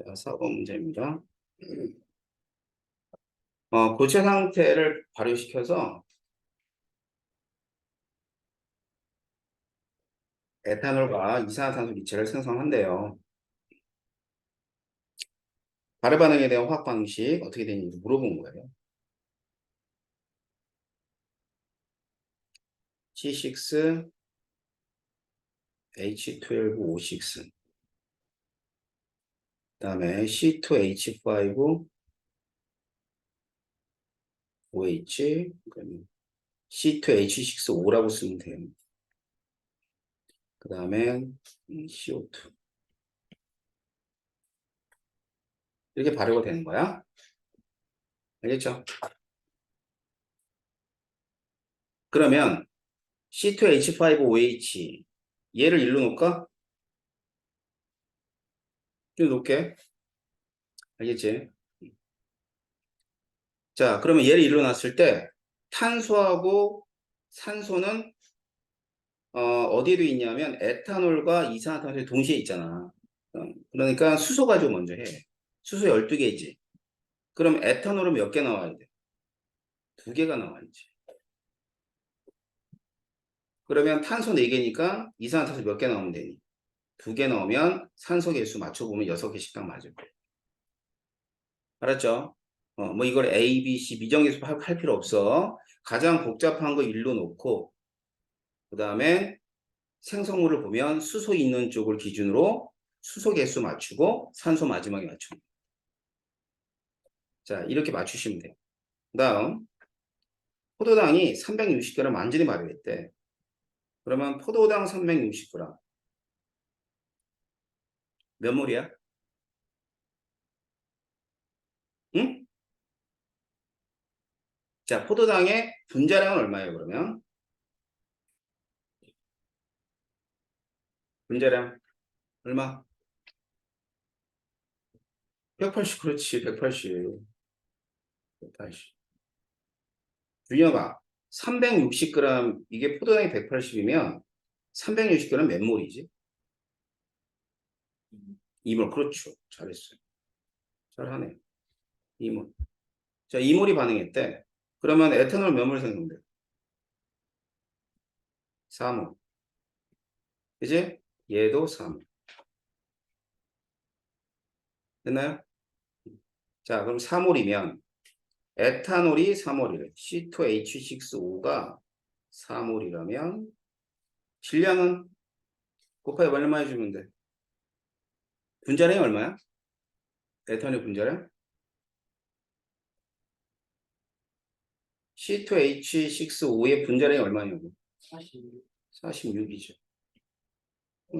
자, 4번 문제입니다. 고체 상태를 발효시켜서 에탄올과 이산화탄소 기체를 생성한대요. 발효 반응에 대한 화학 방식 어떻게 되는지 물어본 거예요. C6H12O6 그다음에 C2H5OH 그러면 C2H6O라고 쓰면 돼요. 그 다음에 CO2 이렇게 발효가 되는 거야. 알겠죠? 그러면 C2H5OH 얘를 일로 놓을까? 일로 놓을게. 알겠지? 자, 그러면 얘를 일로 놨을 때 탄소하고 산소는 어디에 있냐면 에탄올과 이산화탄소에 동시에 있잖아. 그러니까 수소 가지고 먼저 해. 수소 12개지. 그럼 에탄올은 몇 개 나와야 돼? 2개가 나와야지. 그러면 탄소 4개니까 이산화탄소 몇 개 나오면 되니? 2개 넣으면 산소 개수 맞춰보면 6개씩 딱 맞을 거야. 알았죠? 뭐 이걸 A, B, C 미정계수 할 필요 없어. 가장 복잡한 거 일로 놓고 그 다음에 생성물을 보면 수소 있는 쪽을 기준으로 수소 개수 맞추고 산소 마지막에 맞추는 거예요. 자, 이렇게 맞추시면 돼요. 그 다음 포도당이 360g 완전히 발효했대. 그러면 포도당 360g 몇 몰이야? 응? 자, 포도당의 분자량은 얼마예요, 그러면? 분자량 얼마? 180, 그렇지, 180. 180. 준혁아, 360g, 이게 포도당이 180이면 360g 몇 몰이지? 2몰, 그렇죠. 잘했어요. 잘하네. 2몰. 자, 2몰이 반응했대. 그러면 에탄올 몇 몰 생성돼? 4몰. 그지? 얘도 4몰. 됐나요? 자, 그럼 4몰이면 에탄올이 3몰이래. C2H6O가 4몰이라면 질량은 곱하기 얼마 해주면 돼? 분자량이 얼마야? 에탄올 분자량? C2H6O의 분자량이 얼마냐고? 46이죠.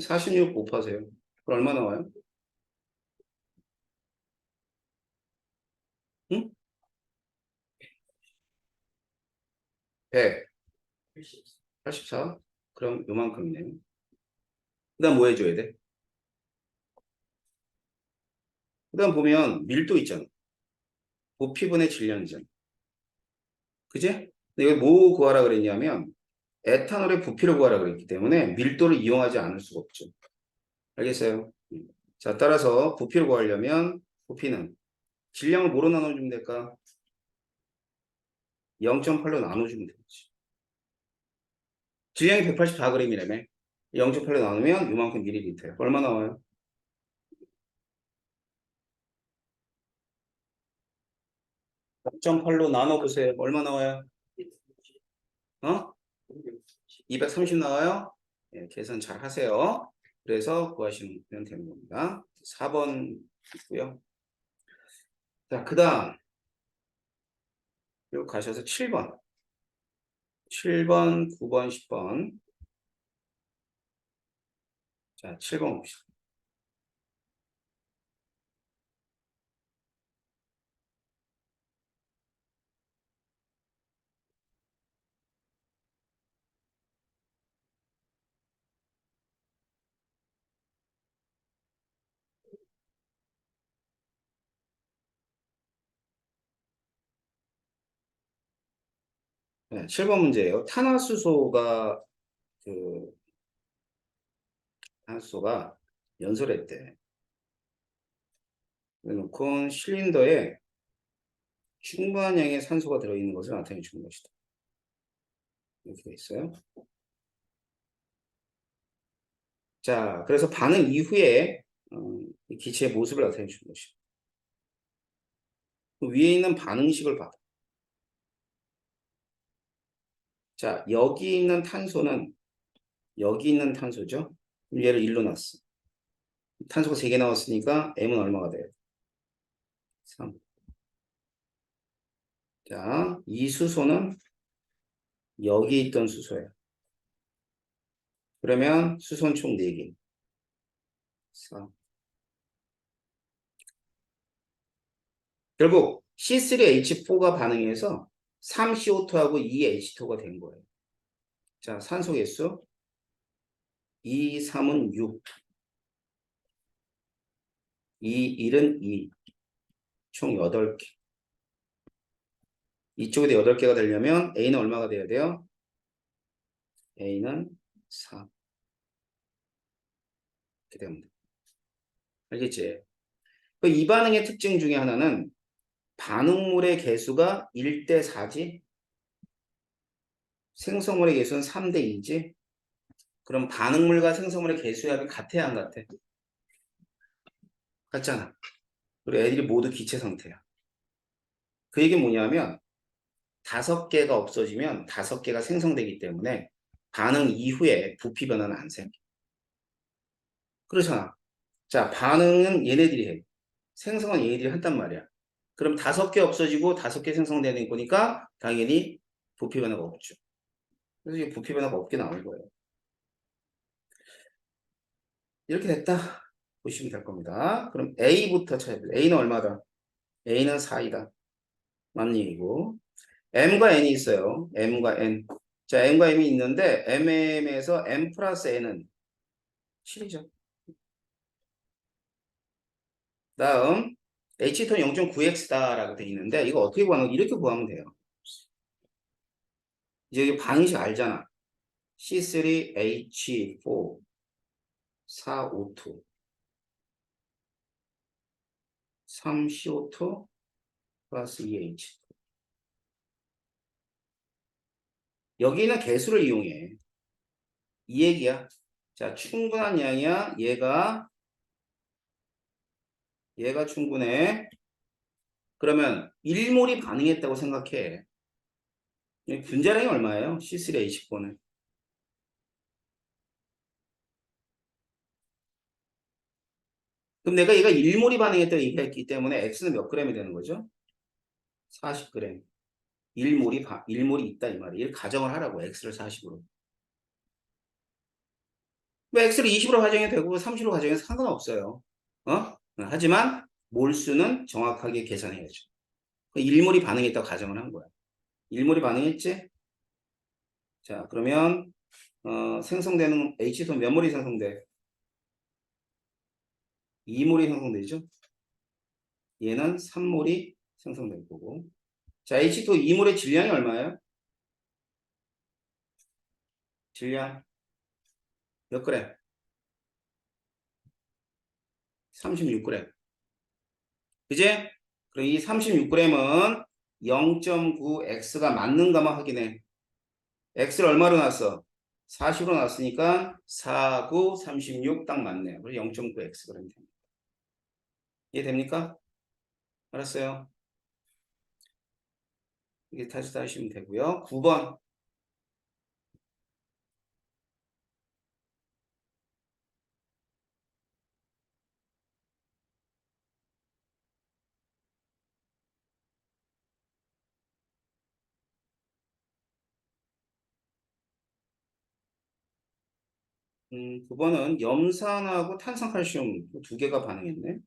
46 곱하세요. 그럼 얼마 나와요? 응? 100. 84? 그럼 요만큼이네요. 그 다음 뭐 해줘야 돼? 그 다음 보면 밀도 있잖아. 부피분의 질량이잖아. 그지? 근데 이거 뭐 구하라 그랬냐면 에탄올의 부피를 구하라 그랬기 때문에 밀도를 이용하지 않을 수가 없죠. 알겠어요? 자, 따라서 부피를 구하려면 부피는 질량을 뭐로 나눠주면 될까? 0.8로 나눠주면 되지. 질량이 184g이라며. 0.8로 나누면 요만큼 밀리리터예요. 얼마 나와요? 0.8로 나눠보세요. 얼마 나와요? 어? 230 나와요? 예, 계산 잘 하세요. 그래서 구하시면 되는 겁니다. 4번 있고요. 자, 그 다음 여기 가셔서 7번. 7번, 9번, 10번. 자, 7번 봅시다. 네, 7번 문제예요. 그, 탄화수소가 연소했대. 그래놓고 실린더에 충분한 양의 산소가 들어있는 것을 나타내 주는 것이다. 이렇게 돼 있어요. 자, 그래서 반응 이후에 이 기체의 모습을 나타내 주는 것이다. 그 위에 있는 반응식을 봐. 자, 여기 있는 탄소는 여기 있는 탄소죠. 얘를 1로 놨어. 탄소가 3개 나왔으니까 M은 얼마가 돼요? 3. 자, 이 수소는 여기 있던 수소예요. 그러면 수소는 총 4개. 4. 결국 C3H4가 반응해서 3CO2하고 2H2가 된 거예요. 자, 산소 개수 2, 3은 6, 2, 1은 2, 총 8개. 이쪽에도 8개가 되려면 A는 얼마가 돼야 돼요? A는 4. 이렇게 됩니다. 알겠지? 이 반응의 특징 중에 하나는 반응물의 개수가 1대 4지? 생성물의 개수는 3대 2지? 그럼 반응물과 생성물의 개수의 합이 같아야 안 같아? 같잖아. 그리고 애들이 모두 기체 상태야. 그 얘기는 뭐냐면 5개가 없어지면 5개가 생성되기 때문에 반응 이후에 부피 변화는 안 생겨. 그렇잖아. 자, 반응은 얘네들이 해. 생성은 얘네들이 한단 말이야. 그럼 5개 없어지고 5개 생성되는 거니까 당연히 부피 변화가 없죠. 그래서 이 부피 변화가 없게 나온 거예요. 이렇게 됐다. 보시면 될 겁니다. 그럼 A부터 찾아볼게요. A는 얼마다? A는 4이다. 맞는 얘기고. M과 N이 있어요. M과 N. 자, M과 M이 있는데 MM에서 M 플러스 N은 7이죠. 다음 H2 0.9x다라고 돼 있는데 이거 어떻게 구하는 거? 이렇게 구하면 돼요. 이제 여기 방식 알잖아. C3H4 4O2 3CO2 플러스 2H. 여기는 개수를 이용해. 이 얘기야. 자, 충분한 양이야. 얘가 충분해. 그러면 1몰이 반응했다고 생각해. 분자량이 얼마예요? C3H4는. 그럼 내가 얘가 1몰이 반응했다고 얘기했기 때문에 X는 몇 g이 되는 거죠? 40g. 1몰이 있다 이 말이에요. 이를 가정을 하라고. X를 40으로. 뭐 X를 20으로 가정해도 되고 30으로 가정해도 상관없어요. 하지만 몰수는 정확하게 계산해야죠. 1몰이 반응했다고 가정을 한 거야. 1몰이 반응했지? 자, 그러면 생성되는 H2 몇 몰이 생성돼? 2몰이 생성되죠? 얘는 3몰이 생성될 거고. 자, H2 2몰의 질량이 얼마예요? 질량 몇 그램? 36g. 그제? 그럼 이 36g은 0.9x가 맞는가만 확인해. x를 얼마로 놨어? 40으로 놨으니까 4, 9, 36 딱 맞네요. 그래서 0.9x 그러면 됩니다. 이해됩니까? 알았어요. 이게 다시 하시면 되고요. 9번. 음, 9번은 염산하고 탄산칼슘 두 개가 반응했네.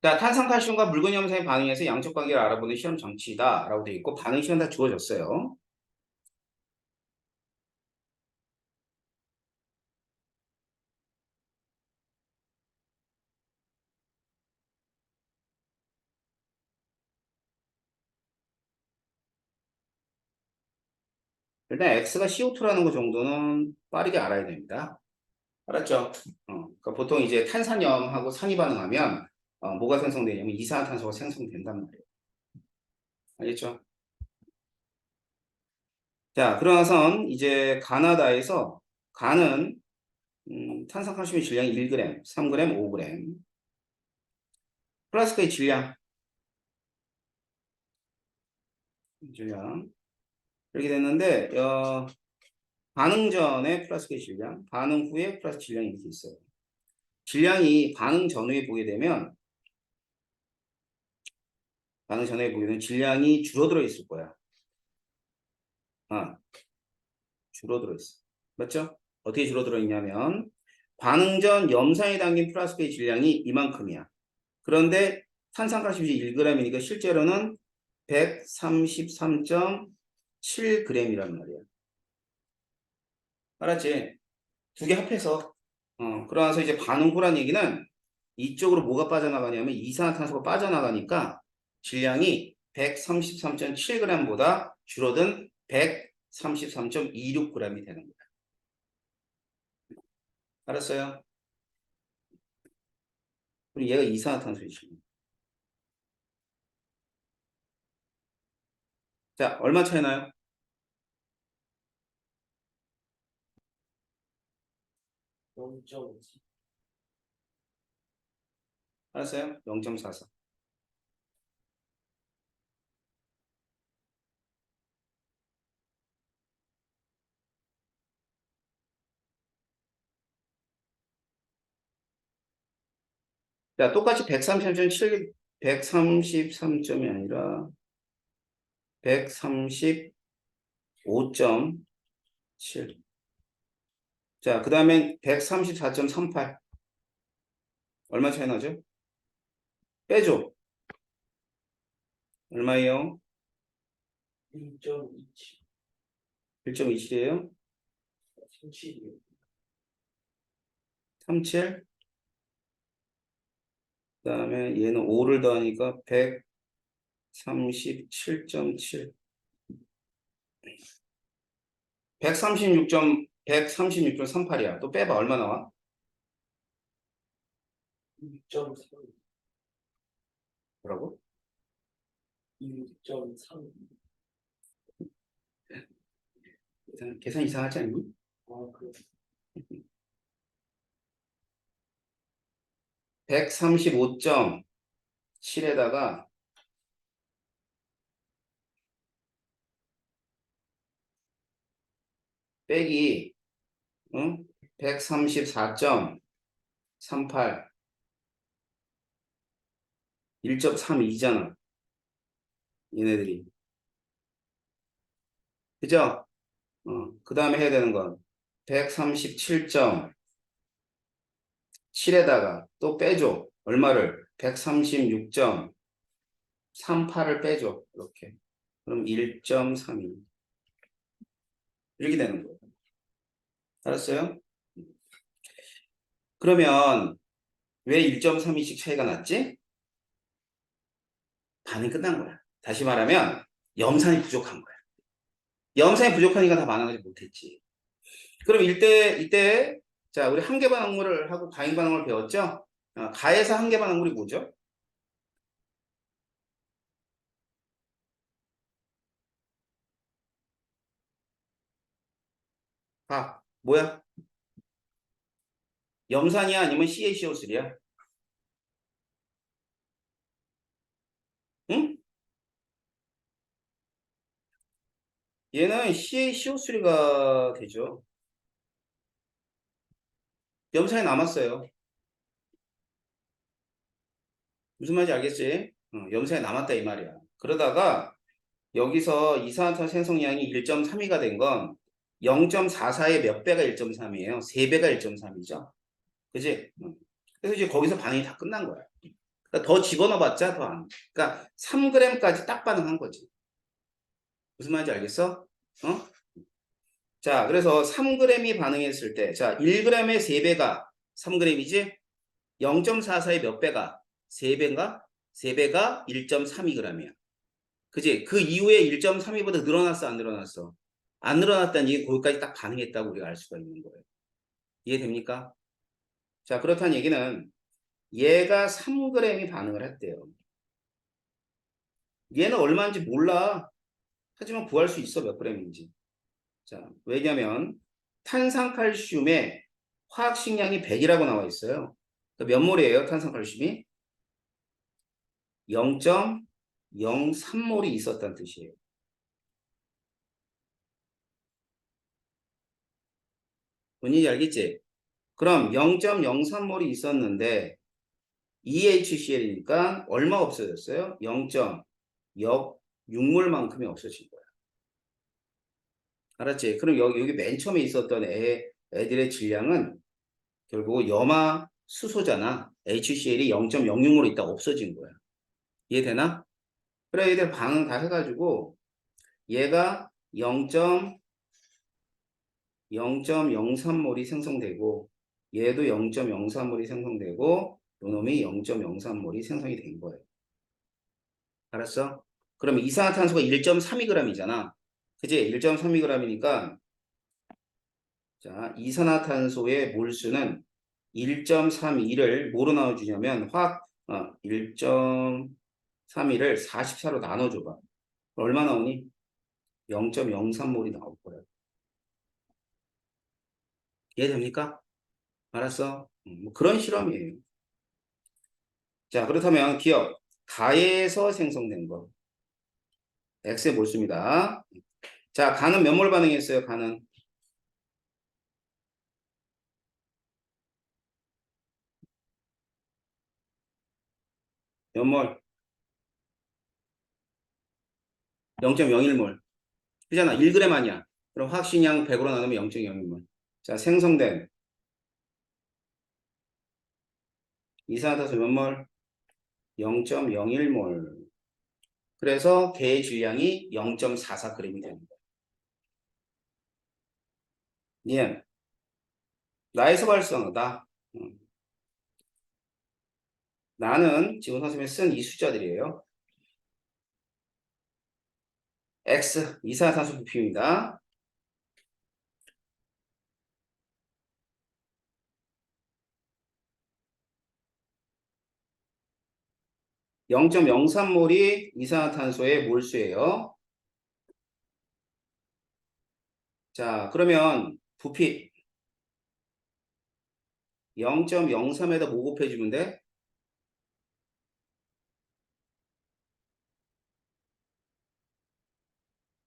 자, 탄산칼슘과 묽은 염산의 반응에서 양적 관계를 알아보는 시험 정치다라고 되어 있고 반응 시간 다 주어졌어요. 일단 X가 CO2라는 거 정도는 빠르게 알아야 됩니다. 알았죠? 그러니까 보통 이제 탄산염하고 산이 반응하면 뭐가 생성되냐면 이산화탄소가 생성된단 말이에요. 알겠죠? 자, 그러나선 이제 가나다에서 간은 탄산칼슘의 질량이 1g, 3g, 5g. 플라스크의 질량 이렇게 됐는데 반응 전에 플라스크의 질량, 반응 후에 플라스크 질량이 이렇게 있어요. 질량이 반응 전후에 보게 되면 질량이 줄어들어 있을 거야. 줄어들어 있어. 맞죠? 어떻게 줄어들어 있냐면 반응 전 염산에 담긴 플라스크의 질량이 이만큼이야. 그런데 탄산가스이 1g이니까 실제로는 133.7g이란 말이야. 알았지? 두 개 합해서. 그러면서 이제 반응 후란 얘기는 이쪽으로 뭐가 빠져나가냐면 이산화탄소가 빠져나가니까 질량이 133.7g보다 줄어든 133.26g이 되는 거야. 알았어요? 그리고 얘가 이산화탄소의 질량. 자, 얼마 차이 나요? 0.5. 알았어요? 0.44. 자, 똑같이 133.7, 133점이 아니라 135.7. 자, 그 다음에 134.38. 얼마 차이 나죠? 빼줘. 얼마예요? 1.27. 1.27이에요? 37이요. 37? 그 다음에 얘는 5를 더하니까 137.7. 136.38이야. 또 빼봐. 얼마 나와? 6.3. 뭐라고? 6.3. 계산 이상하지 않니? 그래. 135.7에다가 빼기 134.38 1.32잖아. 얘네들이. 그죠? 그 다음에 해야 되는 건 137.7에다가 또 빼줘. 얼마를? 136.38을 빼줘. 이렇게. 그럼 1.32. 이렇게 되는 거예요. 알았어요? 그러면 왜 1.32씩 차이가 났지? 반이 끝난 거야. 다시 말하면 염산이 부족한 거야. 염산이 부족하니까 다 반응하지 못했지. 그럼 이때 자 우리 한계 반응물을 하고 가행 반응을 배웠죠? 가에서 한계 반응물이 뭐죠? 뭐야? 염산이야 아니면 CaCO3야? 응? 얘는 CaCO3가 되죠. 염산이 남았어요. 무슨 말인지 알겠지? 염산이 남았다 이 말이야. 그러다가 여기서 이산화탄소 생성량이 1.32가 된 건 0.44의 몇 배가 1.3이에요? 3배가 1.3이죠. 그지? 그래서 이제 거기서 반응이 다 끝난 거야. 그러니까 더 집어넣어봤자 더 안. 그러니까 3g까지 딱 반응한 거지. 무슨 말인지 알겠어? 자, 그래서 3g이 반응했을 때, 자, 1g의 3배가 3g이지? 0.44의 몇 배가? 3배인가? 3배가 1.32g이야. 그지? 그 이후에 1.32보다 늘어났어, 안 늘어났어? 안 늘어났다는 얘기 거기까지 딱 반응했다고 우리가 알 수가 있는 거예요. 이해됩니까? 자, 그렇다는 얘기는 얘가 3g이 반응을 했대요. 얘는 얼마인지 몰라. 하지만 구할 수 있어, 몇 g인지. 자, 왜냐면 탄산칼슘의 화학식량이 100이라고 나와 있어요. 몇 몰이에요, 탄산칼슘이? 0.03몰이 있었다는 뜻이에요. 뭔지 알겠지? 그럼 0.03몰이 있었는데 EHCl이니까 얼마 없어졌어요? 0.06몰만큼이 없어진 거야. 알았지? 그럼 여기 맨 처음에 있었던 애들의 질량은 결국 염화 수소잖아. HCl이 0.06몰 있다 없어진 거야. 이해되나? 그래, 얘들 반응 다 해가지고 얘가 0.03몰이 생성되고 얘도 0.03몰이 생성되고 요놈이 0.03몰이 생성이 된 거예요. 알았어? 그럼 이산화탄소가 1.32g이잖아. 그지? 1.32g이니까 자, 이산화탄소의 몰수는 1.32를 뭐로 나눠주냐면 1.32를 44로 나눠줘봐. 얼마 나오니? 0.03몰이 나올 거야. 이해됩니까? 알았어? 뭐 그런 실험이에요. 자, 그렇다면 기억. 가에서 생성된 거. X의 몰수입니다. 자, 가는 몇 몰 반응했어요? 가는 몇 몰? 0.01몰. 그잖아. 1g 아니야. 그럼 화학식량 100으로 나누면 0.01몰. 자, 생성된 이산화탄소 몇 몰? 0.01몰. 그래서 개의 질량이 0.44g이 됩니다. 예. 나에서 발생하다. 나는 지금 선생님이 쓴 이 숫자들이에요. X, 이산화탄소 부피입니다. 0.03몰이 이산화탄소의 몰수예요. 자, 그러면 부피 0.03에다 뭐 곱해주면 돼?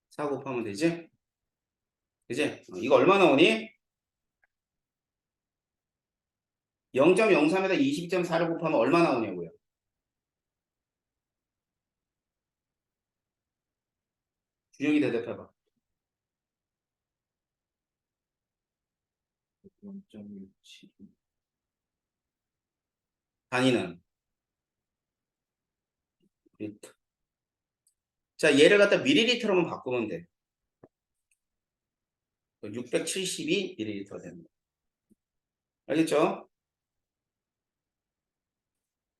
4 곱하면 되지? 그지? 이거 얼마 나오니? 0.03에다 22.4를 곱하면 얼마 나오냐고요? 준영이 대답해봐. 0.67. 단위는? 리터. 자, 얘를 갖다 밀리리터로만 바꾸면 돼. 672ml 됩니다. 알겠죠?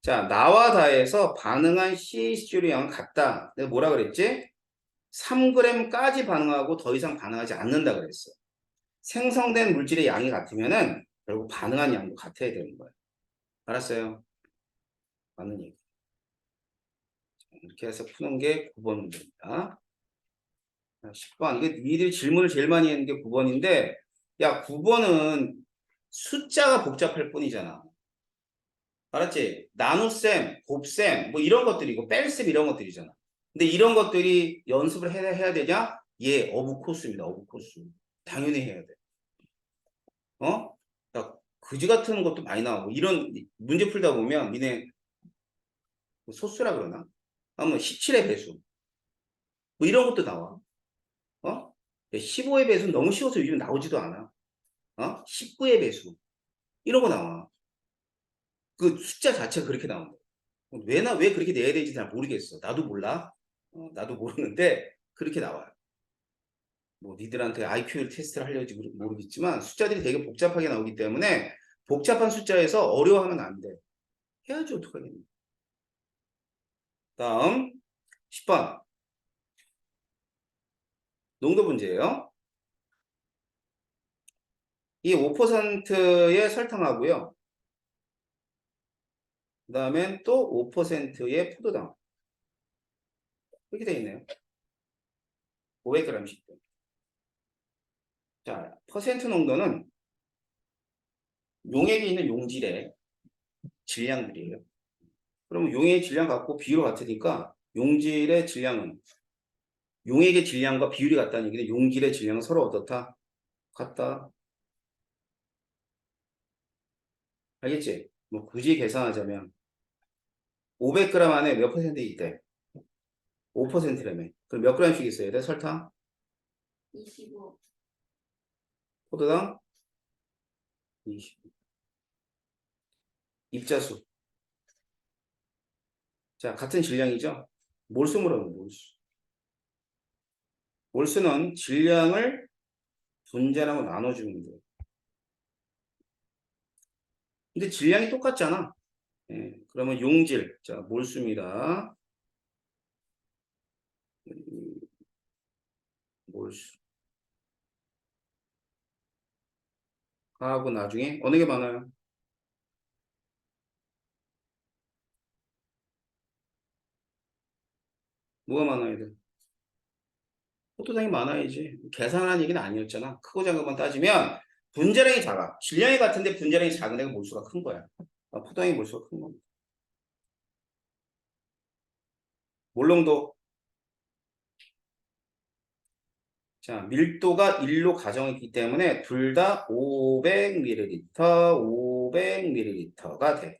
자, 나와 다에서 반응한 CH3의 양은 같다. 내가 뭐라 그랬지? 3g까지 반응하고 더 이상 반응하지 않는다 그랬어. 생성된 물질의 양이 같으면은 결국 반응한 양도 같아야 되는 거예요. 알았어요? 맞는 얘기. 이렇게 해서 푸는 게 9번 문제입니다. 10번. 이게 니들이 질문을 제일 많이 했는 게 9번인데, 야, 9번은 숫자가 복잡할 뿐이잖아. 알았지? 나눗셈, 곱셈, 뭐 이런 것들이고, 뺄셈 이런 것들이잖아. 근데 이런 것들이 연습을 해야 되냐? 예, 어부코스입니다. 어부코스. 당연히 해야 돼. 어? 야, 그지 같은 것도 많이 나오고, 이런 문제 풀다 보면, 니네 소수라 그러나? 아뭐 17의 배수. 뭐 이런 것도 나와. 어? 15의 배수는 너무 쉬워서 요즘 나오지도 않아. 19의 배수. 이런 거 나와. 그 숫자 자체가 그렇게 나온다. 왜 그렇게 내야 되는지 잘 모르겠어. 나도 몰라. 나도 모르는데 그렇게 나와요. 뭐 니들한테 IQ 테스트를 하려지 모르겠지만 숫자들이 되게 복잡하게 나오기 때문에 복잡한 숫자에서 어려워하면 안 돼. 해야지 어떡하겠니. 다음 10번 농도 문제예요. 이 5%의 설탕하고요. 그 다음엔 또 5%의 포도당. 이렇게 되어 있네요. 500g씩. 자, 퍼센트 농도는 용액에 있는 용질의 질량들이에요. 그러면 용액의 질량 갖고 비율이 같으니까 용질의 질량은 용액의 질량과 비율이 같다는 얘기는 용질의 질량은 서로 어떻다? 같다. 알겠지? 뭐 굳이 계산하자면 500g 안에 몇 퍼센트 있대? 5%라며. 그럼 몇 g씩 있어야 돼? 설탕? 25. 포도당? 20. 입자수. 자, 같은 질량이죠? 몰수 물어보는 몰수. 몰수는 질량을 분자라고 나눠주면 돼. 근데 질량이 똑같잖아. 예, 그러면 용질. 자, 몰수입니다. 몰수. 하고 나중에 어느 게 많아요? 뭐가 많아야 돼? 포도당이 많아야지. 계산한 얘기는 아니었잖아. 크고 작은 것만 따지면 분자량이 작아. 질량이 같은데 분자량이 작은 애가 몰수가 큰 거야. 포도당이 몰수가 큰 겁니다. 몰농도. 자, 밀도가 1로 가정했기 때문에 둘 다 500ml, 500ml가 돼.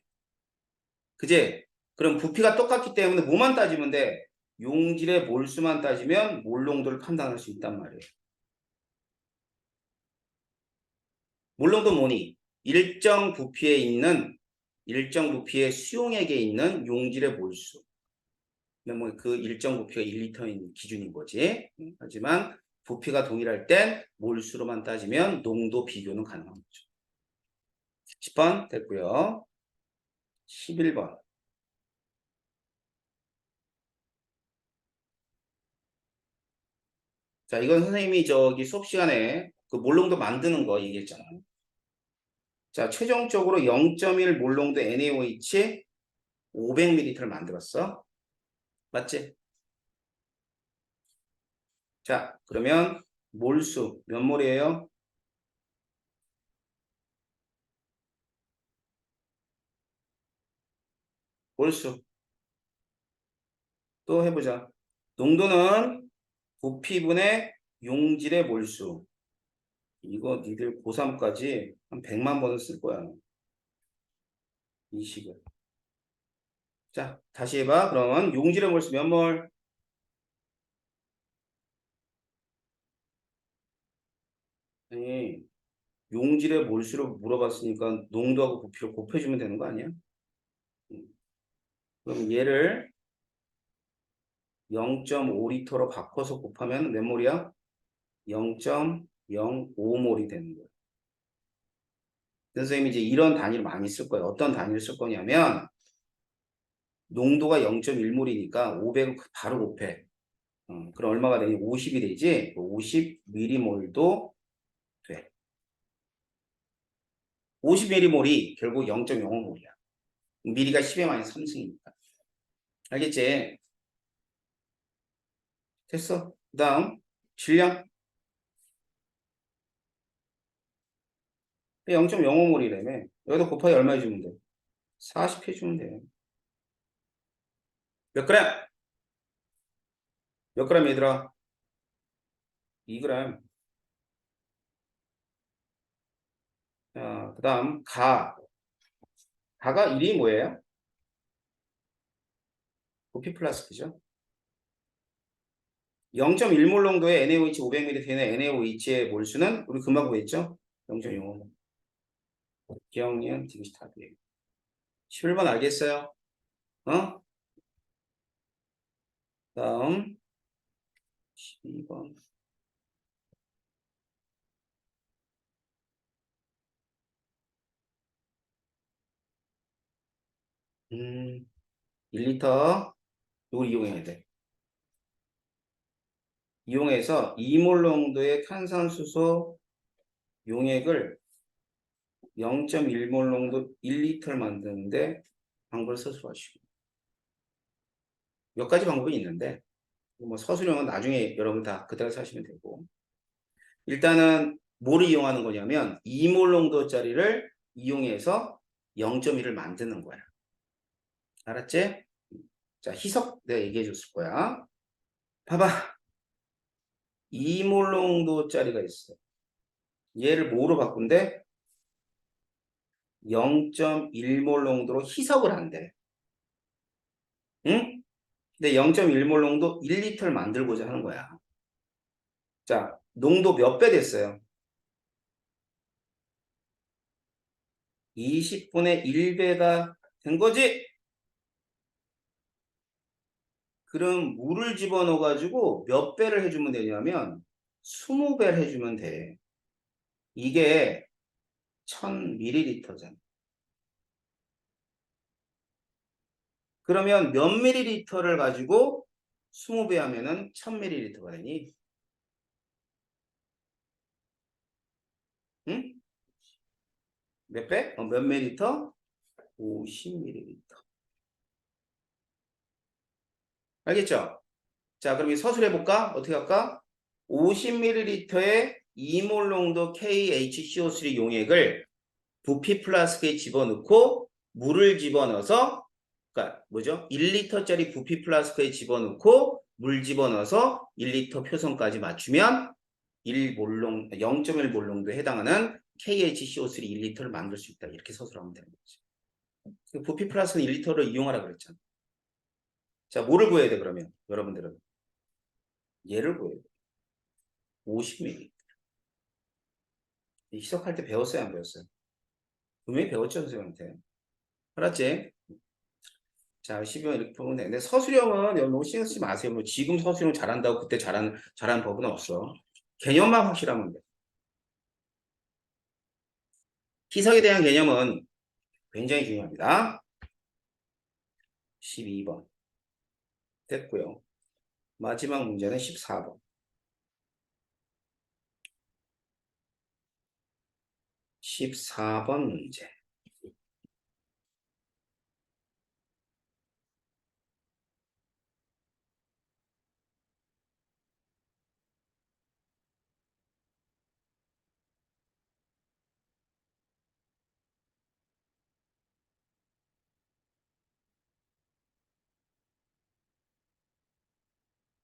그제? 그럼 부피가 똑같기 때문에 뭐만 따지면 돼? 용질의 몰수만 따지면 몰농도를 판단할 수 있단 말이에요. 몰농도 뭐니? 일정 부피의 수용액에 있는 용질의 몰수. 뭐 그 일정 부피가 1리터인 기준인 거지. 하지만 부피가 동일할 땐 몰수로만 따지면 농도 비교는 가능한 거죠. 10번 됐고요. 11번. 자, 이건 선생님이 저기 수업 시간에 그 몰농도 만드는 거 얘기했잖아요. 자, 최종적으로 0.1 몰농도 NaOH 500ml를 만들었어. 맞지? 자, 그러면 몰수 몇 몰이에요? 몰수. 또 해보자. 농도는 부피분의 용질의 몰수. 이거 니들 고3까지 한 100만 번은 쓸 거야. 이 식을. 자, 다시 해봐. 그러면 용질의 몰수 몇 몰? 아니, 용질의 몰수로 물어봤으니까 농도하고 부피를 곱해주면 되는 거 아니야? 그럼 얘를 0.5리터로 바꿔서 곱하면 몇 몰이야? 0.05몰이 되는 거야. 선생님이 이제 이런 단위를 많이 쓸 거예요. 어떤 단위를 쓸 거냐면 농도가 0.1몰이니까 500을 바로 곱해. 그럼 얼마가 되니? 50이 되지? 50m몰도 돼. 50m몰이 결국 0.05몰이야. 미리가 10의 마이너스 3승이니까. 알겠지? 됐어. 그 다음 질량 0.05몰이라며. 여기다 곱하기 얼마 해주면 돼? 40 해주면 돼. 몇 그램? 몇 그램 얘들아? 2g. 자, 그 다음 가가 1이 뭐예요? 부피 플러스 그죠? 0.1몰 농도의 NaOH 500ml 되는 NaOH의 몰수는 우리 금방 구했죠? 0.05몰. 기억니은 디귿이 답이에요. 11번 알겠어요? 어? 다음 12번. 음, 1리터 이걸 이용해야 돼. 이용해서 2몰 농도의 탄산수소 용액을 0.1몰 농도 1리터를 만드는데 방법을 서술하시고. 몇 가지 방법이 있는데 뭐 서술형은 나중에 여러분 다 그대로 사시면 되고, 일단은 뭐를 이용하는 거냐면 2몰 농도짜리를 이용해서 0.1을 만드는 거야. 알았지? 자, 희석 내가 얘기해 줬을 거야. 봐봐. 2몰 농도짜리가 있어. 얘를 뭐로 바꾼대? 0.1몰 농도로 희석을 한대. 응? 근데 0.1몰 농도 1리터를 만들고자 하는 거야. 자, 농도 몇 배 됐어요? 20분의 1배가 된 거지? 그럼 물을 집어넣어가지고 몇 배를 해주면 되냐면 20배를 해주면 돼. 이게 1000ml잖아. 그러면 몇 ml를 가지고 20배 하면은 1000ml가 되니? 응? 몇 배? 몇 ml? 50ml. 알겠죠? 자, 그럼 이 서술해볼까? 어떻게 할까? 50ml의 2몰 농도 KHCO3 용액을 부피 플라스크에 집어넣고 물을 집어넣어서, 그러니까 뭐죠? 1리터짜리 부피 플라스크에 집어넣고 물 집어넣어서 1리터 표성까지 맞추면 1몰롱, 0.1몰 농도에 해당하는 KHCO3 1리터를 만들 수 있다. 이렇게 서술하면 되는 거지. 부피 플라스크는 1리터를 이용하라 그랬잖아. 자, 뭐를 구해야 돼, 그러면? 여러분들은. 얘를 구해야 돼. 50ml. 희석할 때 배웠어요, 안 배웠어요? 분명히 배웠죠, 선생님한테. 알았지? 자, 12번 이렇게 보면 되는데, 서술형은 너무 신경 쓰지 마세요. 뭐 지금 서술형 잘한다고 그때 잘하는 법은 없어. 개념만 확실하면 돼. 희석에 대한 개념은 굉장히 중요합니다. 12번. 됐고요. 마지막 문제는 14번. 14번 문제.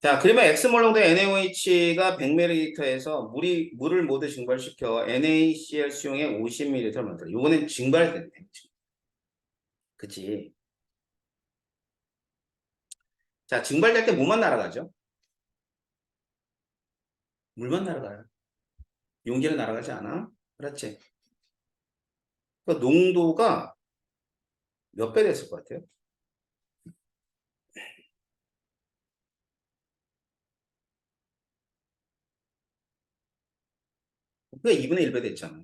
자, 그러면 X몰롱도 NaOH가 100ml에서 물을 모두 증발시켜 NaCl 수용액 50ml를 만들어. 이거는 증발된대. 그치? 자, 증발될 때 뭐만 날아가죠? 물만 날아가요. 용기는 날아가지 않아? 그렇지? 그러니까 농도가 몇 배 됐을 것 같아요? 그러니까 2분의 1배 됐잖아.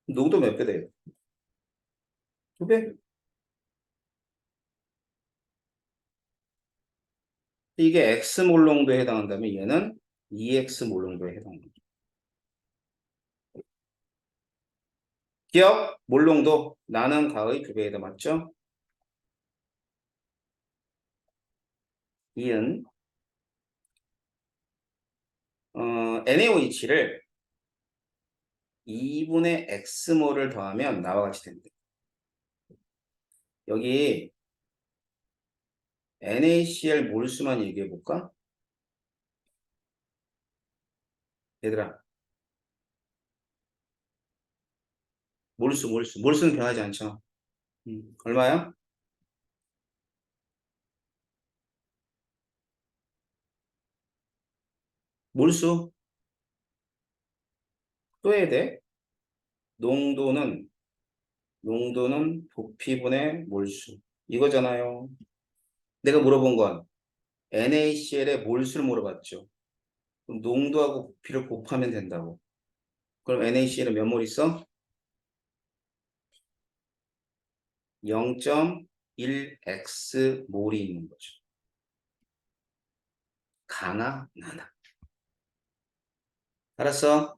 농도 몇 배 돼요? 2배? 이게 X몰 농도에 해당한다면 얘는 2X몰 농도에 해당합니다. 기억? 몰 농도. 나는 가의 2배에다 맞죠? 이은 NaOH를 2분의 X몰을 더하면 나와 같이 된대. 여기 NaCl 몰수만 얘기해 볼까? 얘들아, 몰수는 변하지 않죠? 얼마야? 몰수 또 해야 돼. 농도는 부피분의 몰수 이거잖아요. 내가 물어본 건 NaCl의 몰수를 물어봤죠. 그럼 농도하고 부피를 곱하면 된다고. 그럼 NaCl은 몇 몰 있어? 0.1x 몰이 있는 거죠. 가나 나나. 알았어?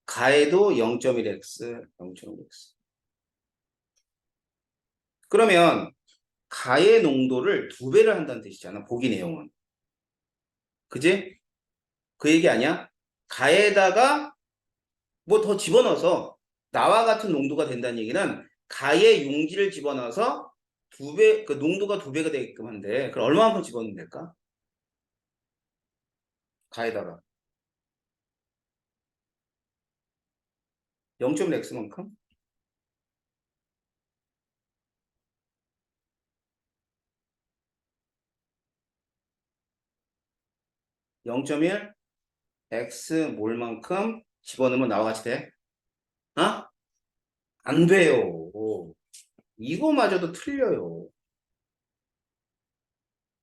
가해도 0.1x, 0.1x. 그러면 가해 농도를 2배를 한다는 뜻이잖아. 보기 내용은. 그지? 그 얘기 아니야? 가에다가 뭐 더 집어넣어서 나와 같은 농도가 된다는 얘기는 가에 용지를 집어넣어서 2배, 그 농도가 2배가 되게끔 한데, 그럼 얼마만큼 집어넣으면 될까? 가에다가 0.x만큼? 0.1 x 몰만큼 집어넣으면 나와 같이 돼? 어? 안 돼요. 이거마저도 틀려요.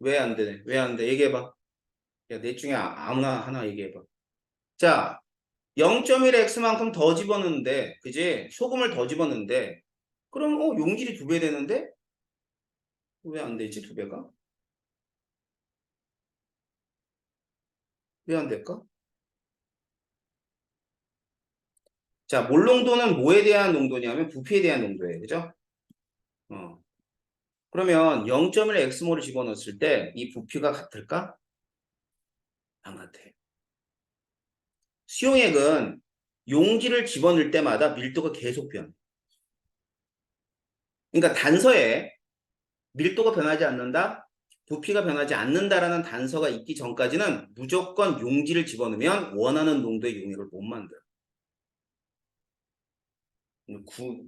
왜 안 되네? 왜 안 돼? 얘기해봐. 야, 넷 중에 아무나 하나 얘기해봐. 자, 0.1x만큼 더 집어넣는데, 그지? 소금을 더 집어넣는데, 그럼 용질이 2배 되는데 왜 안 되지? 2배가? 왜 안 될까? 자, 몰 농도는 뭐에 대한 농도냐면 부피에 대한 농도예요. 그죠? 어. 그러면 0.1 x몰을 집어넣었을 때 이 부피가 같을까? 안 같아. 수용액은 용기를 집어넣을 때마다 밀도가 계속 변해. 그러니까 단서에 밀도가 변하지 않는다, 부피가 변하지 않는다라는 단서가 있기 전까지는 무조건 용지를 집어넣으면 원하는 농도의 용액을 못 만들어.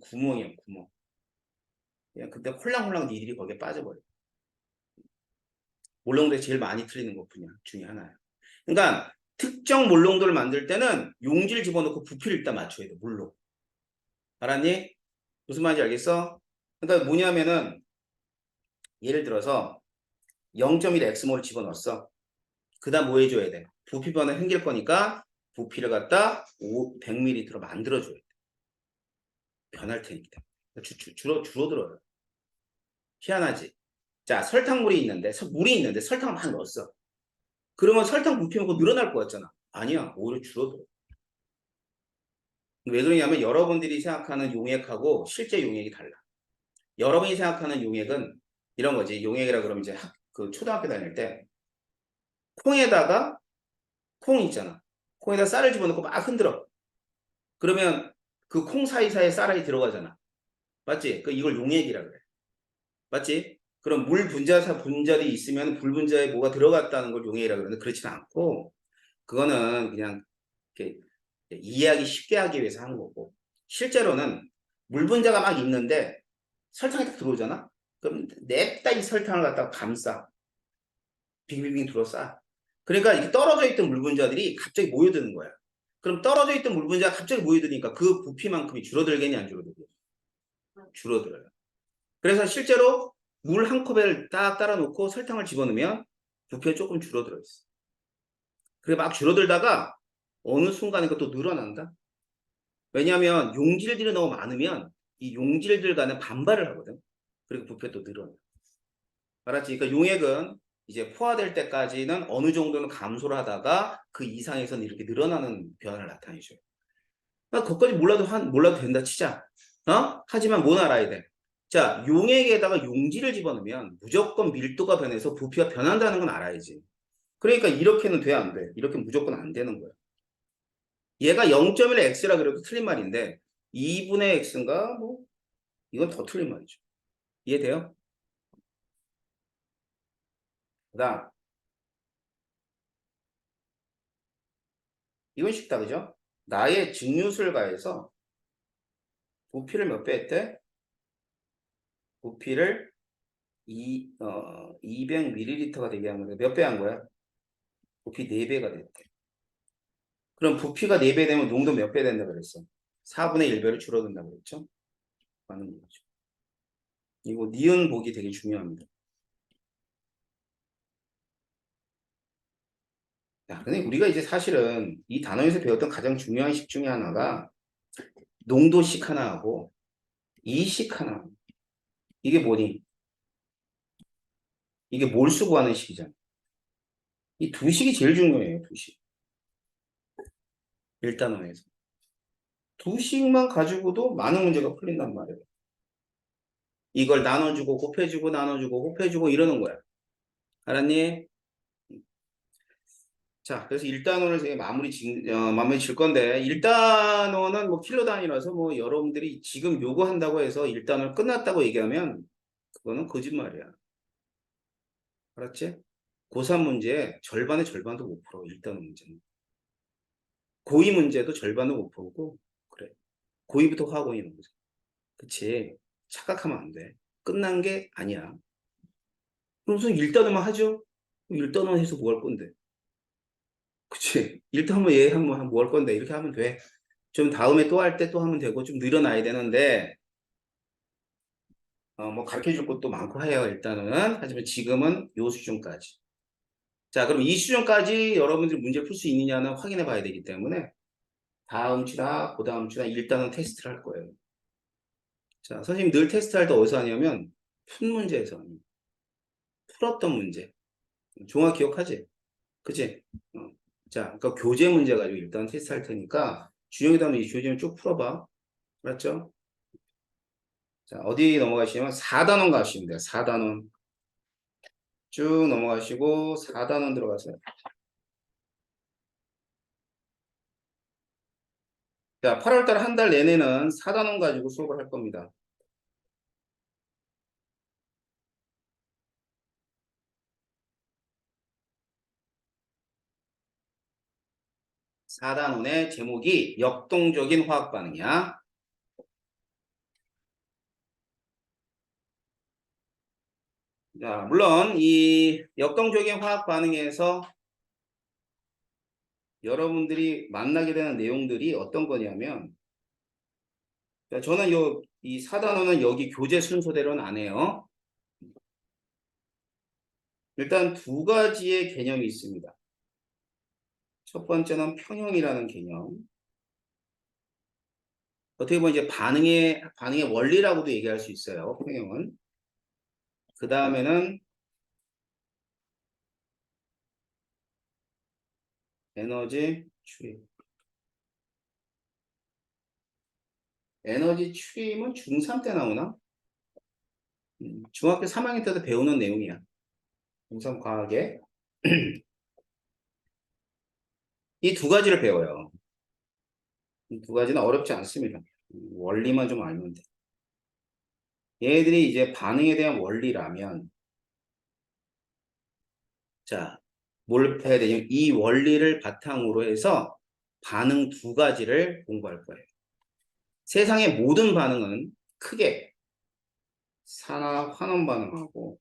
구멍이야, 구멍. 그냥 그때 홀랑홀랑 니들이 거기에 빠져버려. 몰롱도에 제일 많이 틀리는 것 분야 중에 하나야. 그러니까 특정 몰롱도를 만들 때는 용지를 집어넣고 부피를 일단 맞춰야 돼, 물로. 알았니? 무슨 말인지 알겠어? 그러니까 뭐냐면은 예를 들어서 0.1 x몰을 집어넣었어. 그 다음 뭐 해줘야 돼? 부피 변화 생길 거니까 부피를 갖다 100ml로 만들어줘야 돼. 변할 테니까. 줄어들어요. 희한하지? 자, 설탕물이 있는데, 물이 있는데 설탕을 막 넣었어. 그러면 설탕 부피는 그 늘어날 것 같잖아. 아니야, 오히려 줄어들어. 왜 그러냐면 여러분들이 생각하는 용액하고 실제 용액이 달라. 여러분이 생각하는 용액은 이런 거지. 용액이라 그러면 이제 그 초등학교 다닐 때 콩에다가 콩 있잖아. 콩에다 쌀을 집어넣고 막 흔들어. 그러면 그 콩 사이사이에 쌀알이 들어가잖아. 맞지? 이걸 용액이라 그래. 맞지? 그럼 물 분자사 분자들이 있으면 불 분자에 뭐가 들어갔다는 걸 용액이라 그러는데 그렇지는 않고 그거는 그냥 이렇게 이해하기 쉽게 하기 위해서 하는 거고 실제로는 물 분자가 막 있는데 설탕이 딱 들어오잖아? 그럼 냅다 이 설탕을 갖다가 감싸. 빙빙빙 둘러싸. 그러니까 이렇게 떨어져 있던 물 분자들이 갑자기 모여드는 거야. 그럼 떨어져 있던 물 분자가 갑자기 모여드니까 그 부피만큼이 줄어들겠냐 안 줄어들겠냐? 줄어들어요. 그래서 실제로 물 한 컵을 딱 따라 놓고 설탕을 집어넣으면 부피가 조금 줄어들어 있어. 그게 막 줄어들다가 어느 순간에 또 늘어난다? 왜냐하면 용질들이 너무 많으면 이 용질들 간에 반발을 하거든. 그리고 부피가 또 늘어나. 알았지? 그러니까 용액은 이제 포화될 때까지는 어느 정도는 감소를 하다가 그 이상에서는 이렇게 늘어나는 변화를 나타내죠. 그러니까 그것까지 몰라도 된다 치자. 하지만 뭘 알아야 돼? 자, 용액에다가 용지를 집어넣으면 무조건 밀도가 변해서 부피가 변한다는 건 알아야지. 그러니까 이렇게는 돼, 안 돼? 이렇게 무조건 안 되는 거야. 얘가 0.1 x라 그래도 틀린 말인데 2분의 x인가? 뭐 이건 더 틀린 말이죠. 이해돼요? 그다음 이건 쉽다, 그죠? 나의 증류수를 가해서 부피를 몇 배 했대? 부피를 200ml가 되게 한 건데 몇 배 한 거야? 부피 4배가 됐대. 그럼 부피가 4배 되면 농도 몇 배 된다 그랬어? 4분의 1배로 줄어든다고 그랬죠? 맞는 거죠. 이거 니은 보기 되게 중요합니다. 야, 근데 우리가 이제 사실은 이 단어에서 배웠던 가장 중요한 식 중에 하나가 농도식 하나하고 이식 하나. 이게 뭐니? 이게 몰수 구하는 식이잖아. 이 두 식이 제일 중요해요, 두 식. 1단원에서. 두식만 가지고도 많은 문제가 풀린단 말이에요. 이걸 나눠주고 곱해주고 나눠주고 곱해주고 이러는 거야. 알았니? 자, 그래서 1단원을 저희 마무리 질 건데, 1단원은 뭐 킬로 단위라서 뭐 여러분들이 지금 요구한다고 해서 1단원 끝났다고 얘기하면 그거는 거짓말이야. 알았지? 고3 문제 절반의 절반도 못 풀어, 1단원 문제는. 고2 문제도 절반도 못 풀고, 그래. 고2부터 화학원이는 거지. 그치? 착각하면 안 돼. 끝난 게 아니야. 그럼 우선 1단원만 하죠? 1단원 해서 뭐 할 건데? 그치? 1단원 얘 하면 뭐 할 건데? 이렇게 하면 돼. 좀 다음에 또 할 때 또 하면 되고 좀 늘어나야 되는데 뭐 가르쳐 줄 것도 많고 해요 일단은. 하지만 지금은 요 수준까지. 자, 그럼 이 수준까지 여러분들이 문제 풀 수 있느냐는 확인해 봐야 되기 때문에 다음 주나 그다음 주나 일단은 테스트를 할 거예요. 자, 선생님 늘 테스트할 때 어디서 하냐면 푼 문제에서 합니다. 풀었던 문제. 종합 기억하지? 그치? 자, 그러니까 교재 문제 가지고 일단 테스트 할 테니까 준영이도 한번 이 교재를 쭉 풀어봐. 알았죠? 자, 어디 넘어가시냐면 4단원 가시면 돼요. 4단원. 쭉 넘어가시고 4단원 들어가세요. 자, 8월달 한 달 내내는 4단원 가지고 수업을 할 겁니다. 4단원의 제목이 역동적인 화학 반응이야. 자, 물론 이 역동적인 화학 반응에서 여러분들이 만나게 되는 내용들이 어떤 거냐면, 자, 저는 이 4단원은 여기 교재 순서대로는 안 해요. 일단 두 가지의 개념이 있습니다. 첫 번째는 평형이라는 개념. 어떻게 보면 이제 반응의 원리라고도 얘기할 수 있어요. 평형은. 그 다음에는 에너지 추입. 에너지 추입은 중3 때 나오나? 중학교 3학년 때도 배우는 내용이야. 중3 과학에. 이 두 가지를 배워요. 이 두 가지는 어렵지 않습니다. 원리만 좀 알면 돼. 얘들이 이제 반응에 대한 원리라면, 자, 뭘 해야 되냐면 이 원리를 바탕으로 해서 반응 두 가지를 공부할 거예요. 세상의 모든 반응은 크게 산화 환원 반응하고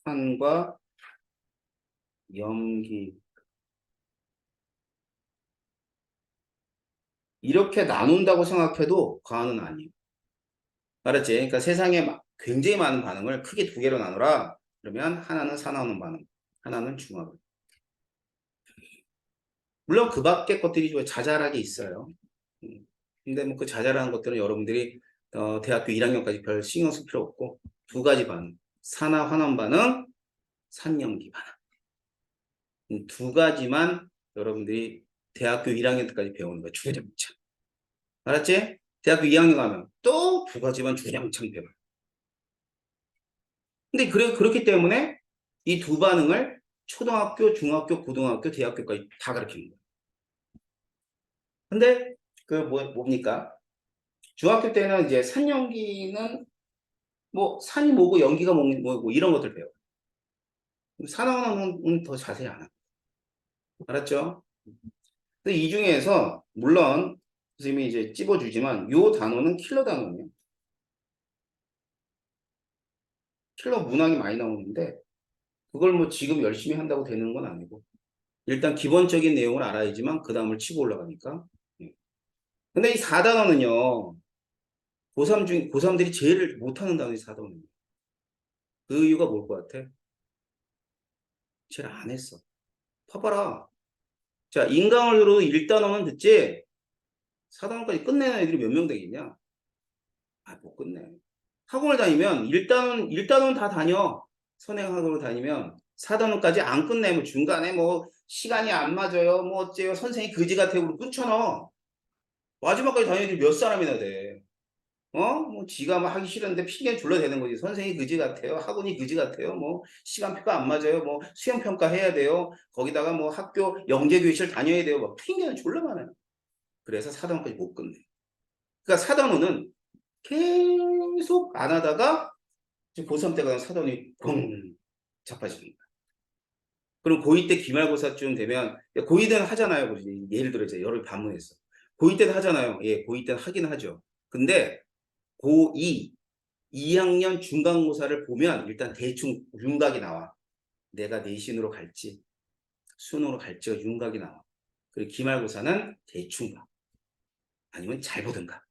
산과 염기 이렇게 나눈다고 생각해도 과언은 아니에요. 알았지? 그러니까 세상에 굉장히 많은 반응을 크게 두 개로 나누라. 그러면 하나는 산화환원 반응, 하나는 중화반응. 물론 그 밖에 것들이 좀 자잘하게 있어요. 근데 뭐 그 자잘한 것들은 여러분들이 대학교 1학년까지 별 신경 쓸 필요 없고 두 가지 반응, 산화환원 반응, 산염기 반응. 두 가지만 여러분들이 대학교 1학년 때까지 배우는 거야. 주구장창. 알았지? 대학교 2학년 가면 또 두 가지만 주구장창 배워요. 근데 그렇기 때문에 이 두 반응을 초등학교, 중학교, 고등학교, 대학교까지 다 가르치는 거예요. 근데 뭡니까? 중학교 때는 이제 산연기는 뭐 산이 뭐고 연기가 뭐고 이런 것들 배워요. 산화는 더 자세히 안 하고. 알았죠? 근데 이 중에서 물론 선생님이 이제 찝어주지만 요 단어는 킬러 단어예요. 킬러 문항이 많이 나오는데 그걸 뭐 지금 열심히 한다고 되는 건 아니고 일단 기본적인 내용을 알아야지만 그 다음을 치고 올라가니까. 예. 근데 이 4단원은요. 고3들이 제일 못하는 단원이 4단원이에요. 그 이유가 뭘 것 같아? 제일 안 했어. 봐봐라. 자, 인강으로 1단원은 듣지? 4단원까지 끝내는 애들이 몇 명 되겠냐? 아, 못 끝내. 학원을 다니면 1단원 다 다녀. 선행학원을 다니면 4단원까지 안 끝내면 중간에 뭐 시간이 안 맞아요. 뭐 어째요. 선생님 그지 같아요. 그러고 끊잖아. 마지막까지 다니는 애들이 몇 사람이나 돼. 뭐 지가 뭐 하기 싫은데 핑계 둘러대는 거지. 선생님이 그지 같아요. 학원이 그지 같아요. 뭐 시간표가 안 맞아요. 뭐 수행평가 해야 돼요. 거기다가 뭐 학교 영재교실 다녀야 돼요. 뭐 핑계는 졸라 많아요. 그래서 4단원까지 못 끝내. 그러니까 4단원은 계속 안 하다가 고3 때 가면 4단원이 붕 자빠지는 거야. 그럼 고2 때 기말고사쯤 되면 고2 때는 하잖아요. 그러지. 예를 들어 이제 열흘 반문했어. 고2 때는 하잖아요. 예, 고2 때는 하긴 하죠. 근데 고2 2학년 중간고사를 보면 일단 대충 윤곽이 나와. 내가 내신으로 갈지 수능으로 갈지가 윤곽이 나와. 그리고 기말고사는 대충 봐. 아니면 잘 보든가.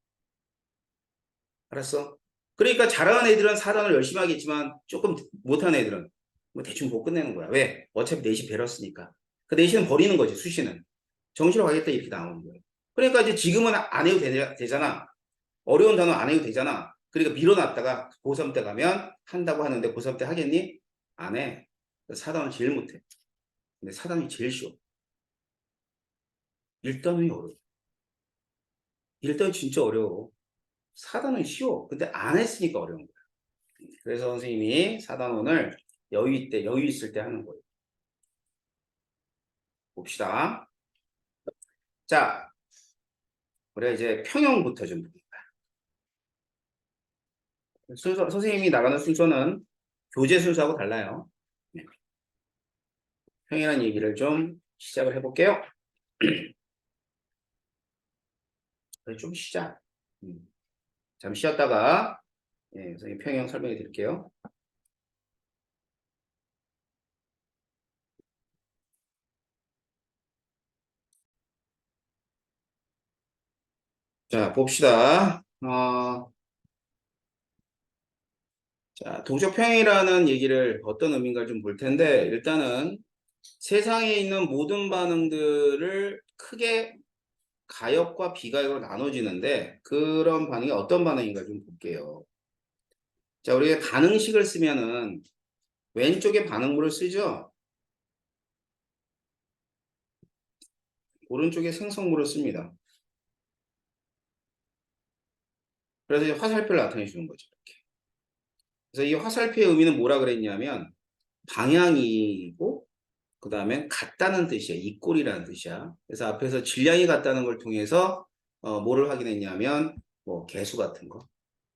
알았어? 그러니까 잘하는 애들은 4단을 열심히 하겠지만 조금 못하는 애들은 뭐 대충 못 끝내는 거야. 왜? 어차피 내신 배웠으니까. 그 내신은 버리는 거지. 수시는. 정시로 가겠다 이렇게 나오는 거예요. 그러니까 이제 지금은 안 해도 되잖아. 어려운 단어 안 해도 되잖아. 그러니까 밀어놨다가 고3 때 가면 한다고 하는데 고3 때 하겠니? 안 해. 4단원 제일 못해. 근데 4단원이 제일 쉬워. 1단원이 어려워. 1단원이 진짜 어려워. 4단원이 쉬워. 근데 안 했으니까 어려운 거야. 그래서 선생님이 4단원을 여유 있을 때 하는 거예요. 봅시다. 자, 우리가 이제 평형부터 좀 봅니다. 선생님이 나가는 순서는 교재 순서하고 달라요. 네. 평이라는 얘기를 좀 시작을 해볼게요. 좀 쉬자. 잠시 쉬었다가 예, 선생님 평형 설명해 드릴게요. 자, 봅시다. 자, 동적 평이라는 얘기를 어떤 의미인가 좀 볼 텐데 일단은 세상에 있는 모든 반응들을 크게 가역과 비가역으로 나눠지는데 그런 반응이 어떤 반응인가 좀 볼게요. 자, 우리가 반응식을 쓰면은 왼쪽에 반응물을 쓰죠. 오른쪽에 생성물을 씁니다. 그래서 이제 화살표를 나타내 주는 거죠. 이렇게. 그래서 이 화살표의 의미는 뭐라 그랬냐면 방향이고 그 다음에 같다는 뜻이야. 이꼴이라는 뜻이야. 그래서 앞에서 질량이 같다는 걸 통해서 뭐를 확인했냐면 뭐 개수 같은 거